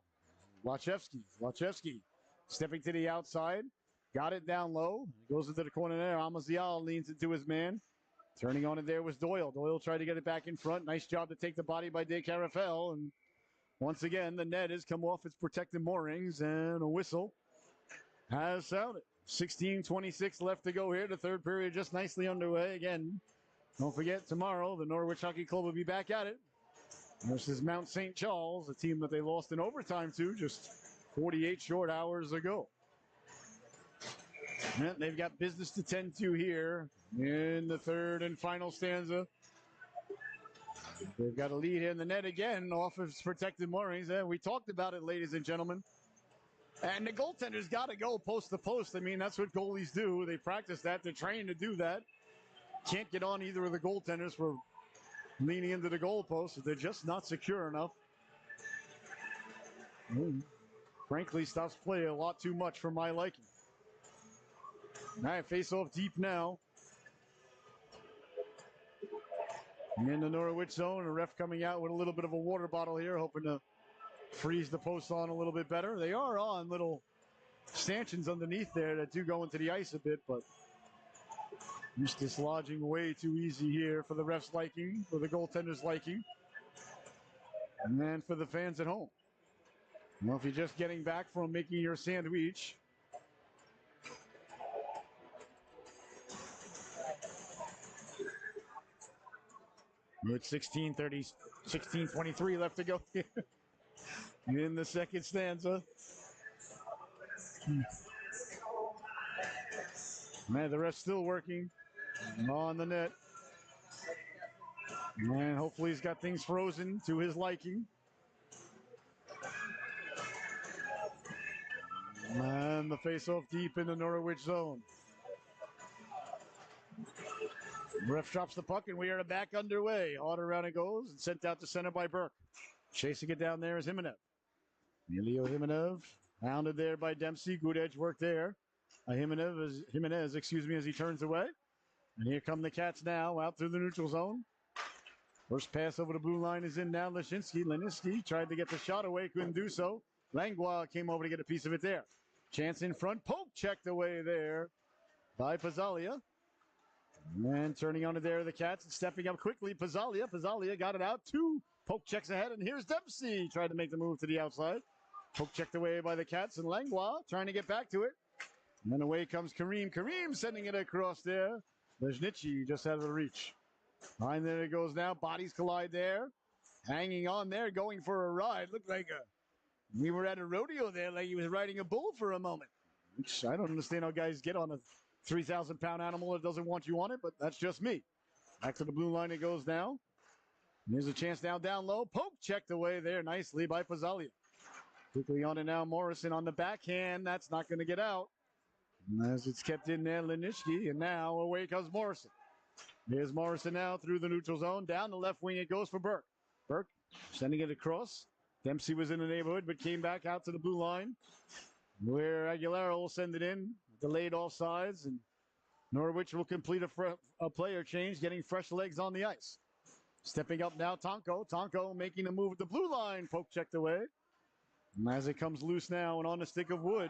Wachewski stepping to the outside. Got it down low. Goes into the corner there. Amazial leans into his man. Turning on it there was Doyle. Doyle tried to get it back in front. Nice job to take the body by De Carafel. And once again, the net has come off its protected moorings, and a whistle has sounded. 16:26 left to go here. The third period just nicely underway. Again, don't forget, tomorrow the Norwich Hockey Club will be back at it versus Mount St. Charles, a team that they lost in overtime to just 48 short hours ago. And they've got business to tend to here in the third and final stanza. They've got a lead here in the net again off of protected moorings. We talked about it, ladies and gentlemen. And the goaltender's got to go post to post. I mean, that's what goalies do. They practice that. They're trained to do that. Can't get on either of the goaltenders for leaning into the goalpost. They're just not secure enough. Frankly, stops play a lot too much for my liking. All right, face off deep now. In the Norwich zone, a ref coming out with a little bit of a water bottle here, hoping to freeze the post on a little bit better. They are on little stanchions underneath there that do go into the ice a bit, but just dislodging way too easy here for the ref's liking, for the goaltender's liking, and then for the fans at home. Well, if you're just getting back from making your sandwich, with 16:23 left to go here in the second stanza. Man, the ref's still working on the net. And hopefully he's got things frozen to his liking. And the face-off deep in the Norwich zone. Ref drops the puck, and we are back underway. Hard around it goes, and sent out to center by Burke. Chasing it down there is Jimenez. Emilio Jimenez, hounded there by Dempsey. Good edge work there. Jimenez, as he turns away. And here come the Cats now, out through the neutral zone. First pass over the blue line is in now. Leniski tried to get the shot away, couldn't do so. Langlois came over to get a piece of it there. Chance in front, poke checked away there by Pizzalia. And turning on it there, the Cats, and stepping up quickly, Pizzalia got it out. 2 poke checks ahead, and here's Dempsey. Tried to make the move to the outside. Poke checked away by the Cats, and Langlois trying to get back to it. And then away comes Kareem. Kareem sending it across there. Leznici just out of the reach. Line there it goes now. Bodies collide there. Hanging on there, going for a ride. Looked like we were at a rodeo there, like he was riding a bull for a moment. Which I don't understand how guys get on a 3,000-pound animal that doesn't want you on it, but that's just me. Back to the blue line it goes now. Here's a chance now down low. Poke checked away there nicely by Pizzalia. Quickly on it now, Morrison on the backhand. That's not going to get out. And as it's kept in there, Leniski, and now away comes Morrison. Here's Morrison now through the neutral zone. Down the left wing it goes for Burke. Burke sending it across. Dempsey was in the neighborhood but came back out to the blue line where Aguilera will send it in. Delayed offsides, and Norwich will complete a player change, getting fresh legs on the ice. Stepping up now, Tonko. Tonko making a move at the blue line. Poke checked away. And as it comes loose now and on the stick of Wood.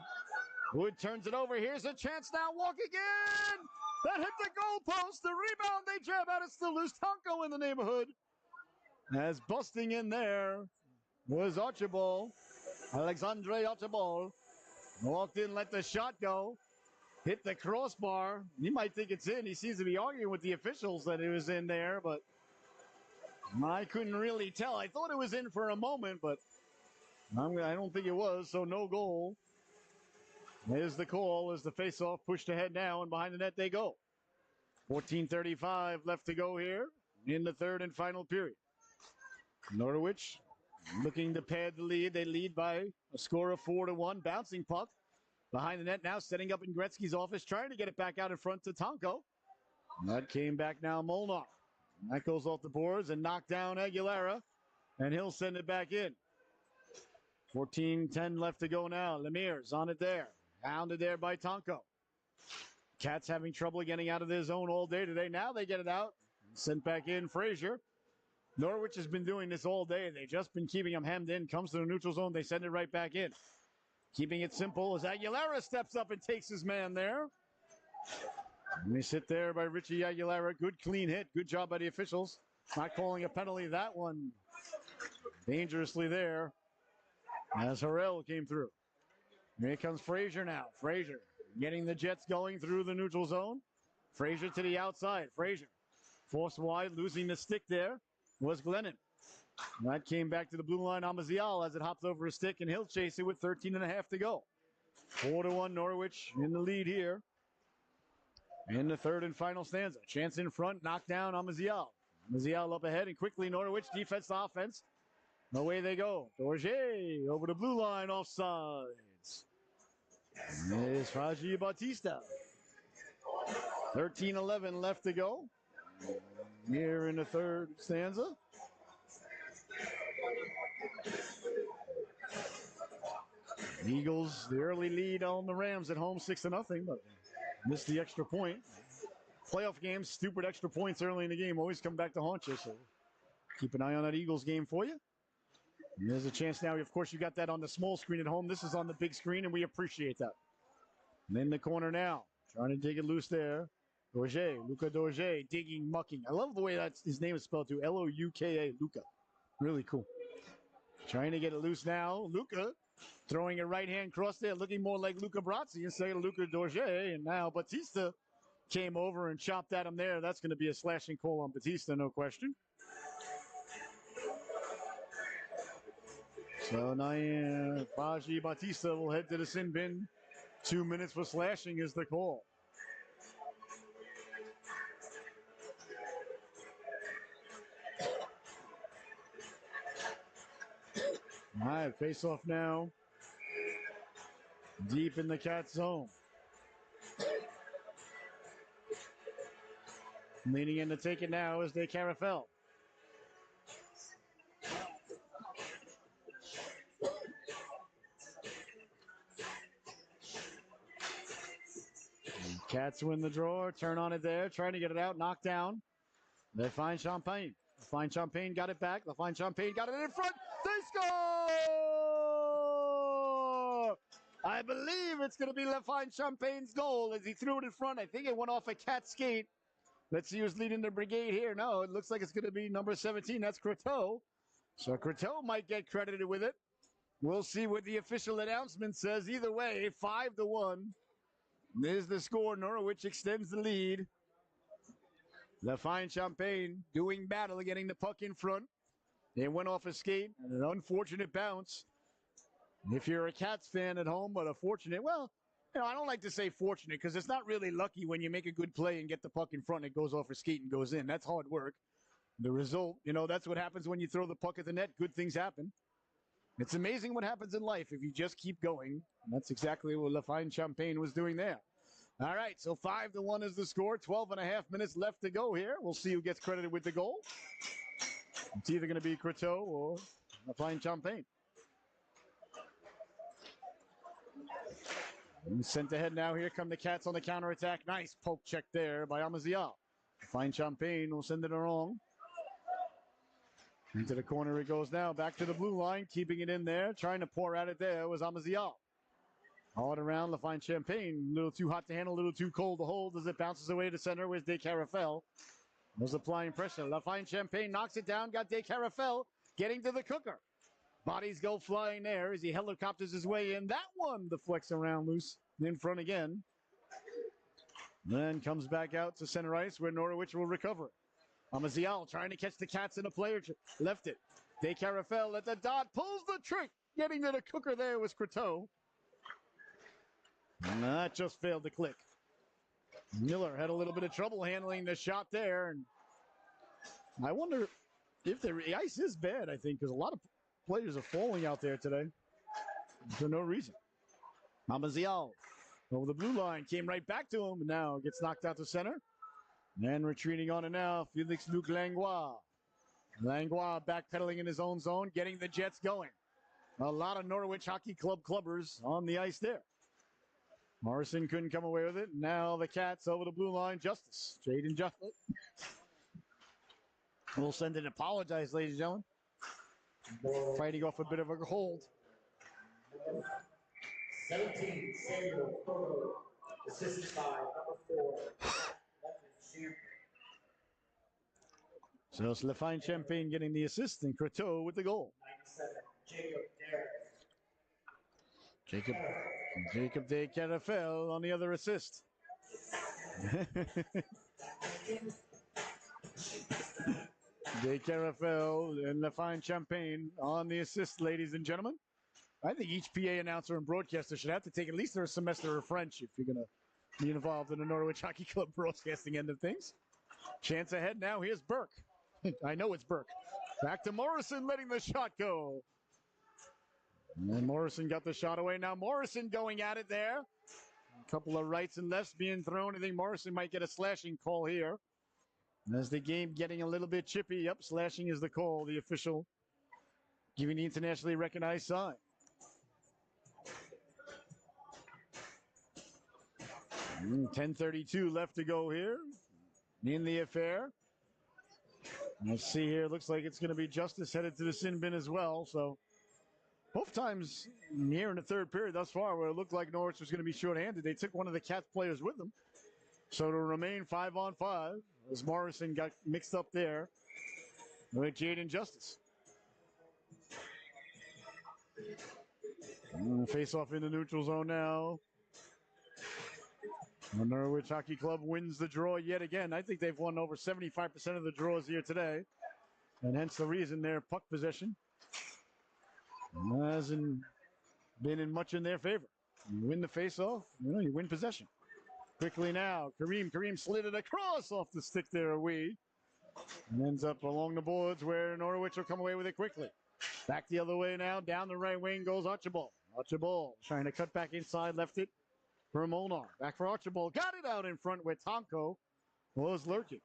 Wood turns it over. Here's a chance now. Walk again. That hit the goalpost. The rebound they jab at it. Still loose. Tonko in the neighborhood. As busting in there was Archibald. Alexandre Archibald. Walked in, let the shot go. Hit the crossbar. You might think it's in. He seems to be arguing with the officials that it was in there, but I couldn't really tell. I thought it was in for a moment, but I don't think it was, so no goal. There's the call as the faceoff pushed ahead now, and behind the net they go. 14:35 left to go here in the third and final period. Norwich looking to pad the lead. They lead by a score of 4-1. Bouncing puck behind the net now, setting up in Gretzky's office, trying to get it back out in front to Tonko. And that came back now, Molnar. And that goes off the boards and knocked down Aguilera, and he'll send it back in. 14:10 left to go now. Lemire's on it there. Hounded there by Tonko. Cats having trouble getting out of their zone all day today. Now they get it out. Sent back in Frazier. Norwich has been doing this all day. They've just been keeping them hemmed in. Comes to the neutral zone. They send it right back in. Keeping it simple as Aguilera steps up and takes his man there. And they sit there by Richie Aguilera. Good clean hit. Good job by the officials. Not calling a penalty. That one dangerously there as Harrell came through. Here comes Frazier now. Frazier getting the Jets going through the neutral zone. Frazier to the outside. Frazier forced wide, losing the stick there was Glennon. That came back to the blue line. Amazial as it hops over a stick, and he'll chase it with 13.5 to go. 4-1 Norwich in the lead here in the third and final stanza. Chance in front, knocked down Amazial. Amazial up ahead, and quickly Norwich defense to offense. Away they go. Dorje over the blue line, offsides. There's Faji Batista. 13:11 left to go here in the third stanza. Eagles, the early lead on the Rams at home, 6-0, but missed the extra point. Playoff games, stupid extra points early in the game always come back to haunt you, so keep an eye on that Eagles game for you. And there's a chance now. Of course, you got that on the small screen at home. This is on the big screen, and we appreciate that. And in the corner now, trying to dig it loose there. Dorje, Luka Dorje, digging, mucking. I love the way that his name is spelled too. L-O-U-K-A, Luka. Really cool. Trying to get it loose now. Luka throwing a right-hand cross there, looking more like Luca Brazzi instead of Luka Dorje. And now Batista came over and chopped at him there. That's going to be a slashing call on Batista, no question. So now Faji Batista will head to the sin bin. 2 minutes for slashing is the call. All right, face off now. Deep in the Cat zone. Leaning in to take it now is De Carafel. Cats win the draw, turn on it there, trying to get it out, knocked down. They find Champagne. Lafine Champagne got it back. Lafine Champagne got it in front. They score! I believe it's going to be Lafine Champagne's goal as he threw it in front. I think it went off a Cat skate. Let's see who's leading the brigade here. No, it looks like it's going to be number 17. That's Croteau. So Croteau might get credited with it. We'll see what the official announcement says. Either way, 5-1. There's the score. Norwich extends the lead. Lafine Champagne doing battle, getting the puck in front. It went off a skate, and an unfortunate bounce. If you're a Cats fan at home, but a fortunate, well, you know, I don't like to say fortunate because it's not really lucky when you make a good play and get the puck in front and it goes off a skate and goes in. That's hard work. The result, you know, that's what happens when you throw the puck at the net. Good things happen. It's amazing what happens in life if you just keep going. And that's exactly what Lafine Champagne was doing there. All right, so 5-1 is the score. 12.5 minutes left to go here. We'll see who gets credited with the goal. It's either going to be Croteau or Fine Champagne. And sent ahead now. Here come the Cats on the counterattack. Nice poke check there by Amazial. Fine Champagne will send it along. Into the corner it goes now. Back to the blue line, keeping it in there. Trying to pour at it there was Amazial. All around, LaFine Champagne. A little too hot to handle, a little too cold to hold as it bounces away to center with De Carafel. Was applying pressure. LaFine Champagne knocks it down. Got De Carafel getting to the cooker. Bodies go flying there as he helicopters his way in. That one deflects around loose in front again. Then comes back out to center ice where Norwich will recover. Amazial trying to catch the Cats in a player. Left it. De Carafel at the dot. Pulls the trick. Getting to the cooker there was Croteau. And that just failed to click. Miller had a little bit of trouble handling the shot there. And I wonder if the ice is bad, I think, because a lot of players are falling out there today for no reason. Amazial over the blue line, came right back to him, and now gets knocked out to center. And retreating on it now, Felix Luc Langlois. Langlois backpedaling in his own zone, getting the Jets going. A lot of Norwich Hockey Club clubbers on the ice there. Morrison couldn't come away with it. Now the Cats over the blue line. Justice. Jaden Justice. We'll send an apologize, ladies and gentlemen. Fighting off a bit of a hold. 17, Samuel Provo, assisted by number 4, So it's LaFine Champagne getting the assist and Croteau with the goal. 97, Jacob Derrick. Jacob De Carafel on the other assist. De Carafel and LaFine Champagne on the assist, ladies and gentlemen. I think each PA announcer and broadcaster should have to take at least a semester of French if you're going to be involved in the Norwich Hockey Club broadcasting end of things. Chance ahead now. Here's Burke. I know it's Burke. Back to Morrison, letting the shot go. And Morrison got the shot away. Now Morrison going at it there. A couple of rights and lefts being thrown. I think Morrison might get a slashing call here. As the game getting a little bit chippy. Yep, slashing is the call. The official giving the internationally recognized sign. And 10:32 left to go here in the affair. Let's see here. Looks like it's going to be Justice headed to the sin bin as well. So both times here in the third period thus far where it looked like Norwich was going to be shorthanded, they took one of the Cats players with them. So to remain 5-on-5 as Morrison got mixed up there with Jaden Justice. Face off in the neutral zone now. The Norwich Hockey Club wins the draw yet again. I think they've won over 75% of the draws here today. And hence the reason their puck possession hasn't been in much in their favor. You win the face-off, you win possession. Quickly now, Kareem slid it across off the stick there away. And ends up along the boards where Norwich will come away with it quickly. Back the other way now, down the right wing goes Archibald. Archibald trying to cut back inside, left it for Molnar. Back for Archibald, got it out in front where Tonko was lurking.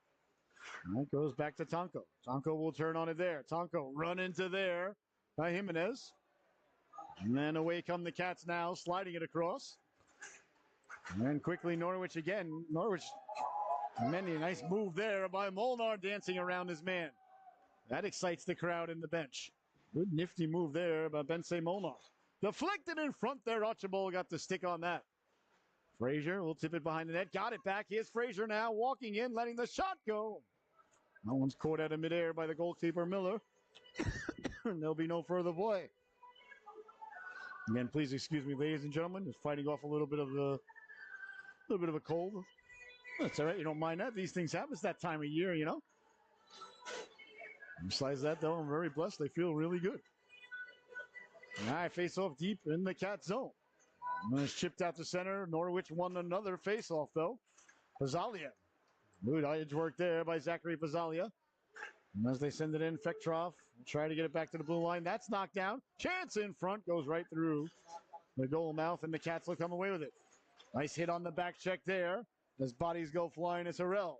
And that goes back to Tonko. Tonko will turn on it there. Tonko run into there by Jimenez. And then away come the Cats now, sliding it across. And then quickly Norwich again. Norwich, many nice move there by Molnar dancing around his man. That excites the crowd in the bench. Good nifty move there by Bense Molnar. Deflected in front there. Archibald got the stick on that. Frazier will tip it behind the net. Got it back. Here's Frazier now walking in, letting the shot go. That one's caught out of midair by the goalkeeper Miller. And there'll be no further play. Again, please excuse me, ladies and gentlemen. Just fighting off a little bit of a cold. That's all right. You don't mind that. These things happen. It's that time of year, you know. Besides that, though, I'm very blessed. They feel really good. All right, face off deep in the Cat zone. And it's chipped out to center. Norwich won another face off, though. Fazalia. Good edge work there by Zachary Fazalia. And as they send it in, Fektroff will try to get it back to the blue line. That's knocked down. Chance in front goes right through the goal mouth, and the Cats will come away with it. Nice hit on the back check there. As bodies go flying, it's Harrell.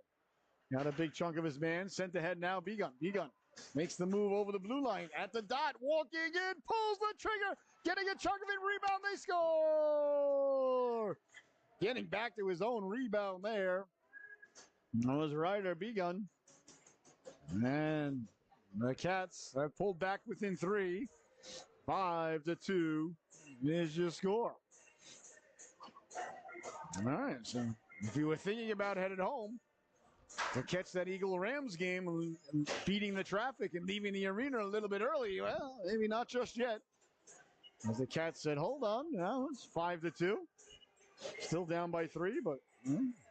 Got a big chunk of his man. Sent ahead now, Begun. Begun makes the move over the blue line. At the dot, walking in, pulls the trigger. Getting a chunk of it, rebound, they score! Getting back to his own rebound there. That was Ryder Begun. And the Cats have pulled back within 3. 5-2 is your score. All right, so if you were thinking about headed home to catch that Eagle-Rams game and beating the traffic and leaving the arena a little bit early, well, maybe not just yet. As the Cats said, hold on, now it's 5-2. Still down by 3, but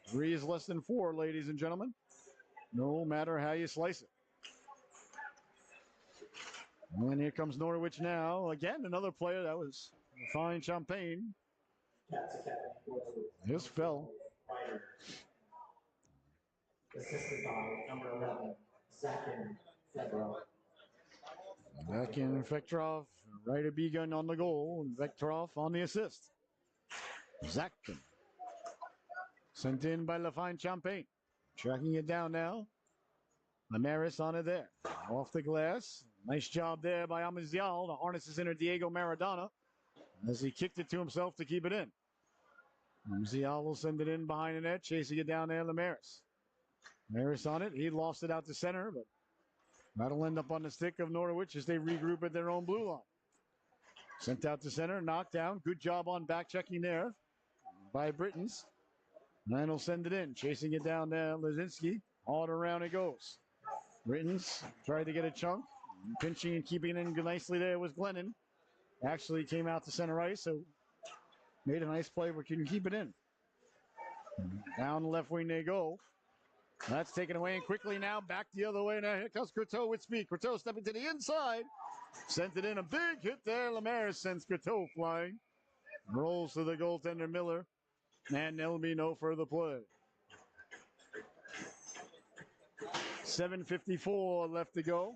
3 is less than 4, ladies and gentlemen. No matter how you slice it. And here comes Norwich now. Again, another player that was fine champagne. Just fell. Assisted by number 11, Zakin Fedorov. Zakin Fedorov, Ryder Begun on the goal, and Fedorov on the assist. Zakin. Sent in by LaFine Champagne. Tracking it down now. Lamaris on it there. Off the glass. Nice job there by Amazial. The harness is in Diego Maradona as he kicked it to himself to keep it in. Amazial will send it in behind the net, chasing it down there. Lamaris. Lamaris on it. He lost it out to center, but that'll end up on the stick of Norwich as they regroup at their own blue line. Sent out to center, knocked down. Good job on back checking there by Britons. And he'll send it in, chasing it down there. Lazinski. All around it goes. Britons tried to get a chunk. Pinching and keeping it in nicely there was Glennon. Actually came out to center ice, so made a nice play, but couldn't keep it in. Down the left wing they go. That's taken away and quickly now back the other way. Now here comes Courteau with speed. Courteau stepping to the inside. Sent it in. A big hit there. Lamaris sends Courteau flying. Rolls to the goaltender Miller. And there'll be no further play. 7:54 left to go.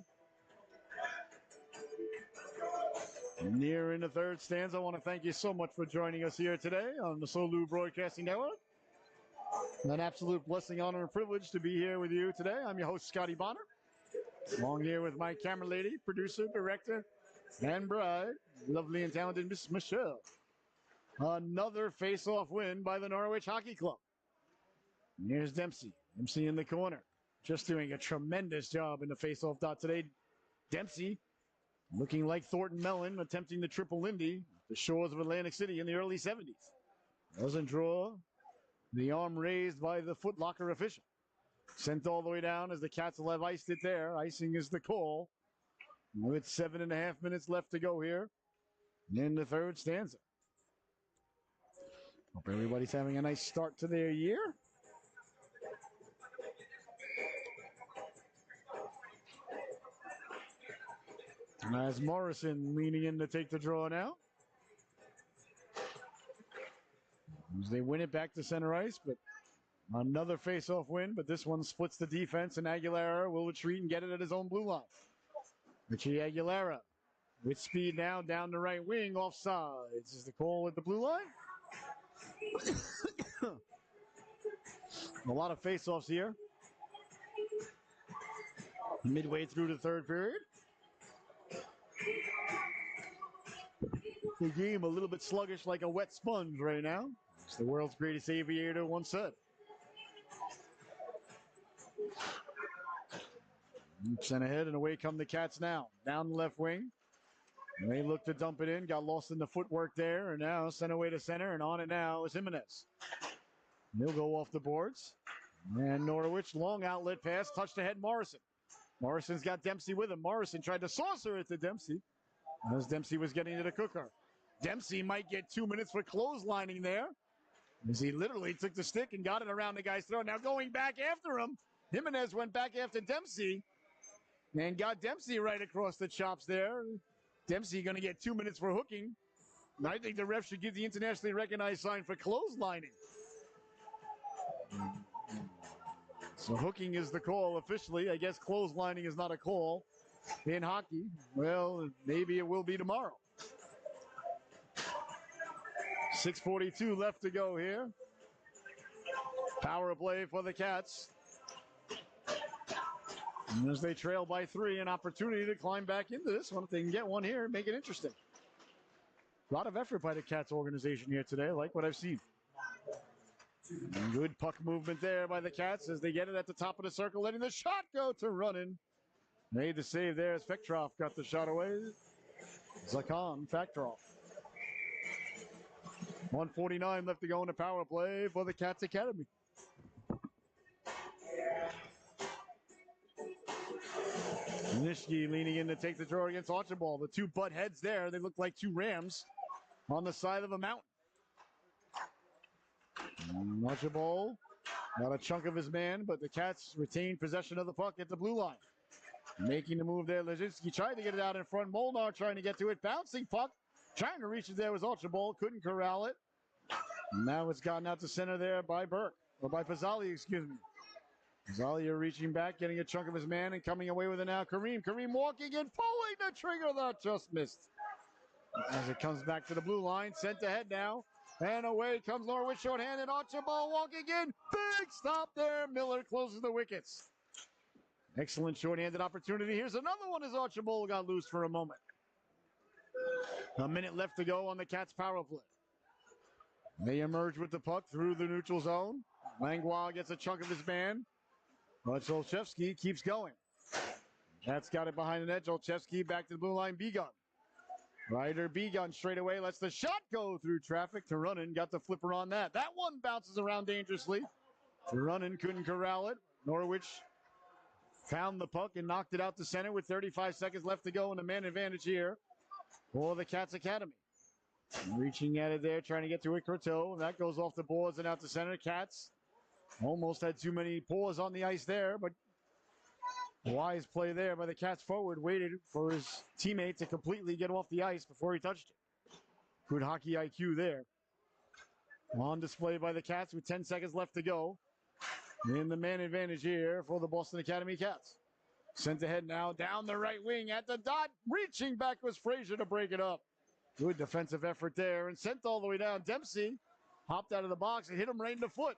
Near in the third stanza. I want to thank you so much for joining us here today on the SoLu Broadcasting Network. An absolute blessing, honor, and privilege to be here with you today. I'm your host, Scotty Bonner. Along here with my camera lady, producer, director, and bride, lovely and talented Miss Michelle. Another face-off win by the Norwich Hockey Club. And here's Dempsey. Dempsey in the corner. Just doing a tremendous job in the face-off dot today. Dempsey looking like Thornton Mellon attempting the triple Lindy, the shores of Atlantic City in the early 70s. Doesn't draw. The arm raised by the Foot Locker official. Sent all the way down as the Cats will have iced it there. Icing is the call. With 7.5 minutes left to go here in the third stanza. Hope everybody's having a nice start to their year. And as Morrison leaning in to take the draw now. As they win it back to center ice, but another face-off win, but this one splits the defense, and Aguilera will retreat and get it at his own blue line. Richie Aguilera with speed now down the right wing, offsides is the call at the blue line. A lot of face-offs here. Midway through the third period. The game a little bit sluggish like a wet sponge right now. As the world's greatest aviator once said. Sent ahead and away come the Cats now. Down the left wing. And they look to dump it in. Got lost in the footwork there. And now sent away to center. And on it now is Jimenez. He'll go off the boards. And Norwich, long outlet pass. Touched ahead Morrison. Morrison's got Dempsey with him. Morrison tried to saucer it to Dempsey. As Dempsey was getting to the cooker. Dempsey might get 2 minutes for clotheslining there. As he literally took the stick and got it around the guy's throat. Now going back after him. Jimenez went back after Dempsey. And got Dempsey right across the chops there. Dempsey going to get 2 minutes for hooking. And I think the ref should give the internationally recognized sign for clotheslining. So hooking is the call officially. I guess clotheslining is not a call in hockey. Well, maybe it will be tomorrow. 6:42 left to go here. Power play for the Cats. And as they trail by 3, an opportunity to climb back into this one. If they can get one here, make it interesting. A lot of effort by the Cats organization here today. I like what I've seen. Good puck movement there by the Cats as they get it at the top of the circle, letting the shot go to Runnin. Made the save there as Fektroff got the shot away. Zakon Fektroff. 1:49 left to go in the power play for the Cats Academy. Nishiki leaning in to take the draw against Archibald. The two butt heads there. They look like two rams on the side of a mountain. Archibald got a chunk of his man, but the Cats retain possession of the puck at the blue line. Making the move there, Lezinski tried to get it out in front. Molnar trying to get to it. Bouncing puck. Trying to reach it there was Archibald. Couldn't corral it. Now it's gotten out to center there by Burke. Or by Pizzali, excuse me. Zalia reaching back, getting a chunk of his man, and coming away with it now. Kareem walking and pulling the trigger. That just missed. As it comes back to the blue line, sent ahead now. And away comes Norwich shorthanded. Archibald walking in. Big stop there. Miller closes the wickets. Excellent shorthanded opportunity. Here's another one as Archibald got loose for a moment. A minute left to go on the Cats power play. They emerge with the puck through the neutral zone. Langlois gets a chunk of his man. But Olszewski keeps going. Cats got it behind the net. Olszewski back to the blue line. B-gun. Ryder B-gun straight away. Lets the shot go through traffic to Runnin. Got the flipper on that. That one bounces around dangerously. Runnin couldn't corral it. Norwich found the puck and knocked it out to center with 35 seconds left to go and a man advantage here for the Cats Academy. Reaching at it there, trying to get to it. Courteau. That goes off the boards and out to center. Cats almost had too many paws on the ice there, but wise play there by the Cats forward. Waited for his teammate to completely get off the ice before he touched it. Good hockey IQ there. On display by the Cats with 10 seconds left to go. In the man advantage here for the Boston Academy Cats. Sent ahead now down the right wing at the dot. Reaching back was Frazier to break it up. Good defensive effort there and sent all the way down. Dempsey hopped out of the box and hit him right in the foot.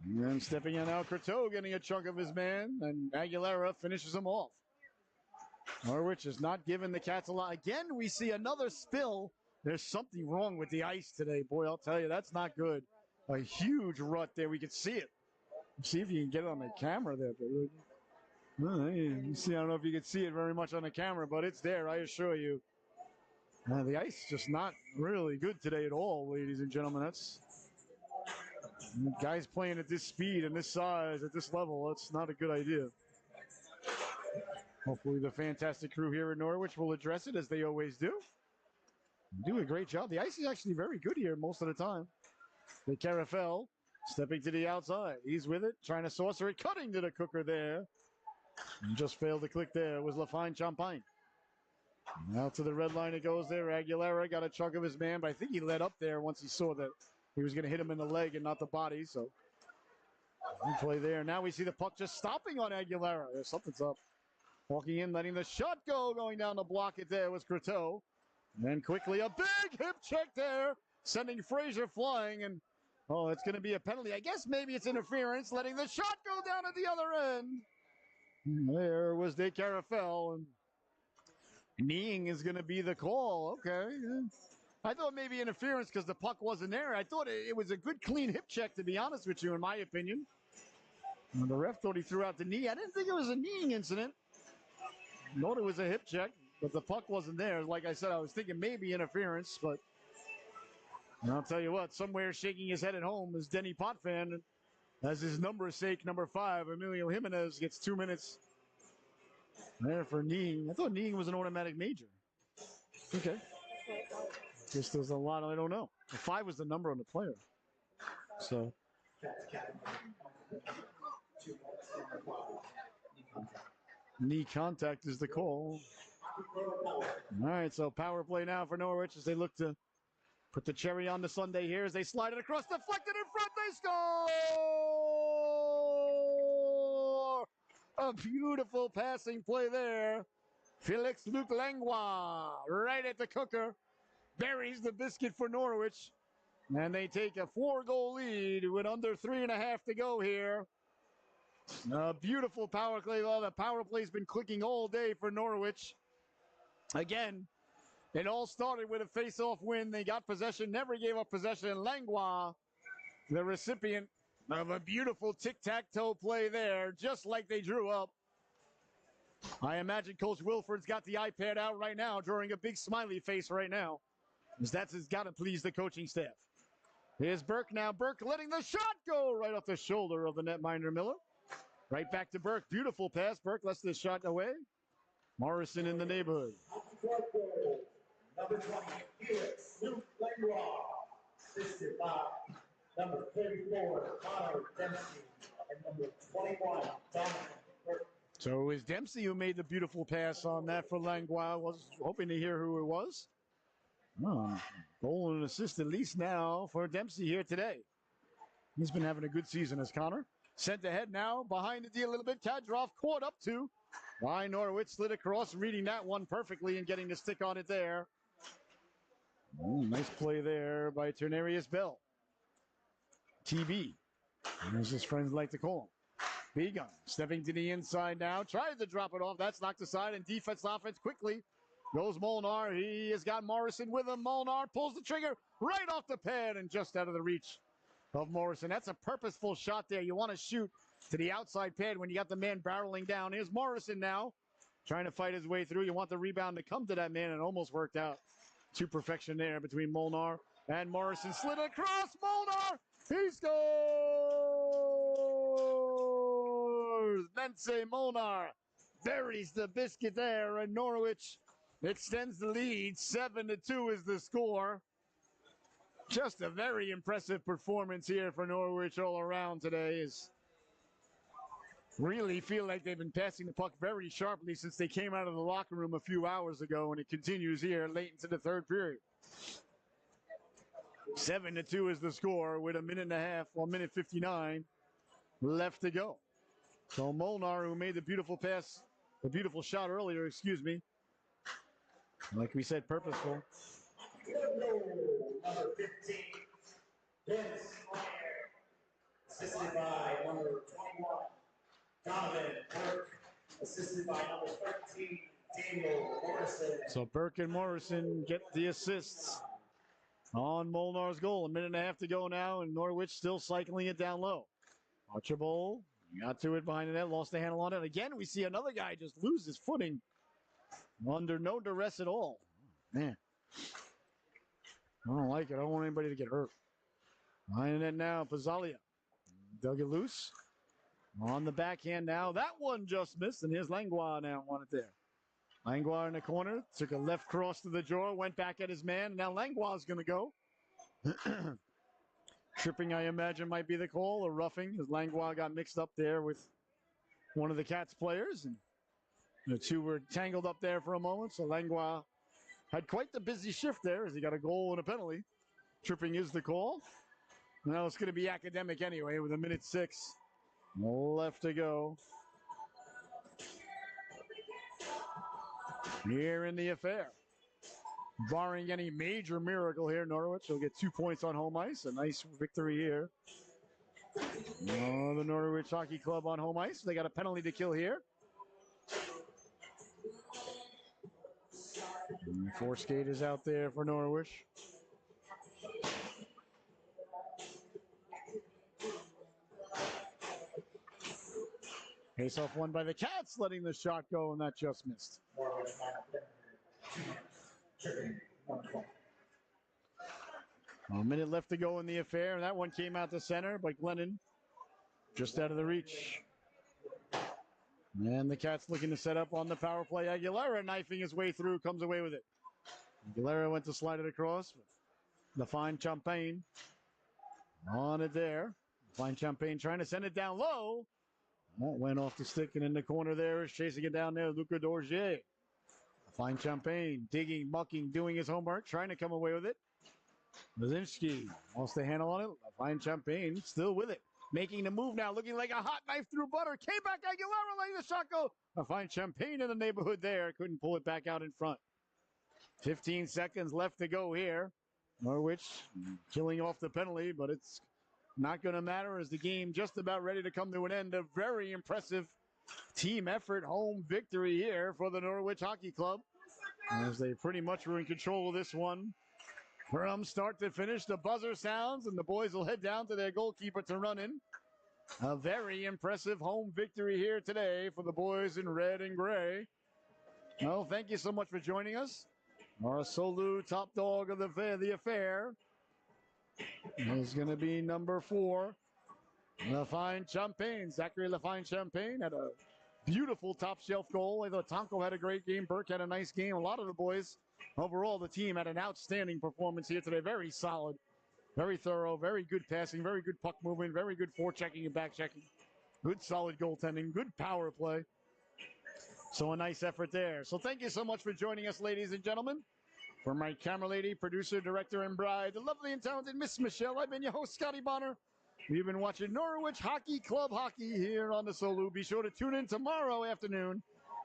And then stepping in now, Courteau getting a chunk of his man, and Aguilera finishes him off. Norwich is not giving the Cats a lot. Again, we see another spill. There's something wrong with the ice today. Boy, I'll tell you, that's not good. A huge rut there. We can see it. See if you can get it on the camera there. You see, I don't know if you can see it very much on the camera, but it's there, I assure you. The ice is just not really good today at all, ladies and gentlemen. That's guys playing at this speed and this size at this level. That's not a good idea. Hopefully the fantastic crew here in Norwich will address it as they always do. Do a great job. The ice is actually very good here most of the time. The Carafel stepping to the outside. He's with it, trying to saucer it, cutting to the cooker there. And just failed to click there. It was LaFine Champagne. Now to the red line it goes there. Aguilera got a chunk of his man, but I think he let up there once he saw that he was going to hit him in the leg and not the body. So play there. Now we see the puck just stopping on Aguilera. Something's up. Walking in, letting the shot go. Going down to block it there was Courteau. And then quickly a big hip check there. Sending Frazier flying. And, oh, it's going to be a penalty. I guess maybe it's interference. Letting the shot go down at the other end. There was De Carafel. And kneeing is going to be the call. Okay. I thought maybe interference because the puck wasn't there. I thought it was a good, clean hip check, to be honest with you, in my opinion. And the ref thought he threw out the knee. I didn't think it was a kneeing incident. Thought it was a hip check, but the puck wasn't there. Like I said, I was thinking maybe interference, but I'll tell you what, somewhere shaking his head at home is Denny Potvin. As his number's sake, number 5, Emilio Jimenez gets 2 minutes there for kneeing. I thought kneeing was an automatic major. Okay. Just there's a lot, I don't know. 5 was the number on the player. So. Knee contact is the call. All right, so power play now for Norwich as they look to put the cherry on the sundae here as they slide it across, deflected in front, they score! A beautiful passing play there. Felix Luc Langlois right at the cooker. buries the biscuit for Norwich. And they take a 4-goal lead with under 3.5 to go here. A beautiful power play. Well, the power play's been clicking all day for Norwich. Again, it all started with a face-off win. They got possession, never gave up possession. And Langlois, the recipient of a beautiful tic-tac-toe play there, just like they drew up. I imagine Coach Wilford's got the iPad out right now, drawing a big smiley face right now, because that's got to please the coaching staff. Here's Burke now. Burke letting the shot go right off the shoulder of the netminder Miller. Right back to Burke. Beautiful pass. Burke lets the shot away. Morrison in the neighborhood. Number 20, Felix Luke Langlois. Assisted by number 34, Connor Dempsey. And number 21, Donovan Burke. So it was Dempsey who made the beautiful pass on that for Langlois. Was hoping to hear who it was. Oh, goal and assist at least now for Dempsey here today. He's been having a good season as Connor. Sent ahead now, behind the D a little bit. Kadrov caught up to by Norwich, slid across, reading that one perfectly and getting the stick on it there. Nice play there by Ternarius Bell. TB, as his friends like to call him. Begun, stepping to the inside now, tries to drop it off. That's knocked aside, and defense offense quickly goes Molnar. He has got Morrison with him. Molnar pulls the trigger right off the pad and just out of the reach of Morrison. That's a purposeful shot there. You want to shoot to the outside pad when you got the man barreling down. Here's Morrison now, trying to fight his way through. You want the rebound to come to that man, and almost worked out to perfection there between Molnar and Morrison. Slid across, Molnar! He scores! Bence Molnar buries the biscuit there, and Norwich extends the lead. 7-2 is the score. Just a very impressive performance here for Norwich all around today. Is really feel like they've been passing the puck very sharply since they came out of the locker room a few hours ago, and it continues here late into the third period. 7-2 is the score with a minute 59 left to go. So Molnar, who made the beautiful pass, the beautiful shot earlier, like we said, purposeful. Number 15, Vince Meyer. Assisted by number 21, Donovan Burke. Assisted by number 13, Daniel Morrison. So Burke and Morrison get the assists on Molnar's goal. A minute and a half to go now, and Norwich still cycling it down low. Archibald got to it behind the net, lost the handle on it. Again, we see another guy just lose his footing under no duress at all. Man, I don't like it. I don't want anybody to get hurt. Behind the net now, Pizzalia dug it loose. On the backhand now. That one just missed, and here's Langlois now on it there. Langlois in the corner, took a left cross to the drawer, went back at his man, and now Langlois is going to go. Tripping, I imagine, might be the call, or roughing, as Langlois got mixed up there with one of the Cats players, and the two were tangled up there for a moment, so Langlois had quite the busy shift there as he got a goal and a penalty. Tripping is the call. Now it's going to be academic anyway with a minute 6 left to go. Here in the affair. Barring any major miracle here, Norwich will get 2 points on home ice. A nice victory here. The Norwich Hockey Club on home ice. They got a penalty to kill here. And 4 skaters out there for Norwich. Face-off won by the Cats, letting the shot go, and that just missed. A minute left to go in the affair. That one came out to center, but Glennon just out of the reach. And the Cats looking to set up on the power play. Aguilera knifing his way through, comes away with it. Aguilera went to slide it across. The fine Champagne on it there. Fine Champagne trying to send it down low. That went off the stick, and in the corner there is chasing it down there, Luca Dorgier. Fine Champagne digging, mucking, doing his homework, trying to come away with it. Lazinski lost the handle on it. Fine Champagne still with it. Making the move now, looking like a hot knife through butter. Came back Aguilera letting the shot go. A Fine Champagne in the neighborhood there. Couldn't pull it back out in front. 15 seconds left to go here. Norwich killing off the penalty, but it's not going to matter as the game just about ready to come to an end. A very impressive team effort, home victory here for the Norwich Hockey Club, as they pretty much were in control of this one from start to finish. The buzzer sounds, and the boys will head down to their goalkeeper to run in. A very impressive home victory here today for the boys in red and gray. Well, thank you so much for joining us. Our SoLu top dog of the affair is going to be number 4, Lafine Champagne. Zachary Lafine Champagne had a beautiful top shelf goal. I thought Tonko had a great game. Burke had a nice game. A lot of the boys, overall, the team had an outstanding performance here today. Very solid, very thorough, very good passing, very good puck movement, very good forechecking and back checking. Good solid goaltending, good power play. So a nice effort there. So thank you so much for joining us, ladies and gentlemen. For my camera lady, producer, director, and bride, the lovely and talented Miss Michelle, I've been your host, Scotty Bonner. We've been watching Norwich Hockey Club hockey here on the SoLu. Be sure to tune in tomorrow afternoon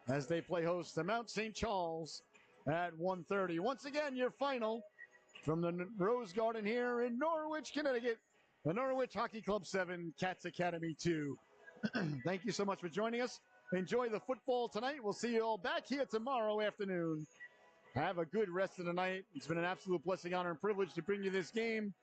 as they play host to Mount St. Charles at 1:30. Once again, your final from the Rose Garden here in Norwich, Connecticut. The Norwich Hockey Club 7, Cats Academy 2. Thank you so much for joining us. Enjoy the football tonight. We'll see you all back here tomorrow afternoon. Have a good rest of the night. It's been an absolute blessing, honor, and privilege to bring you this game.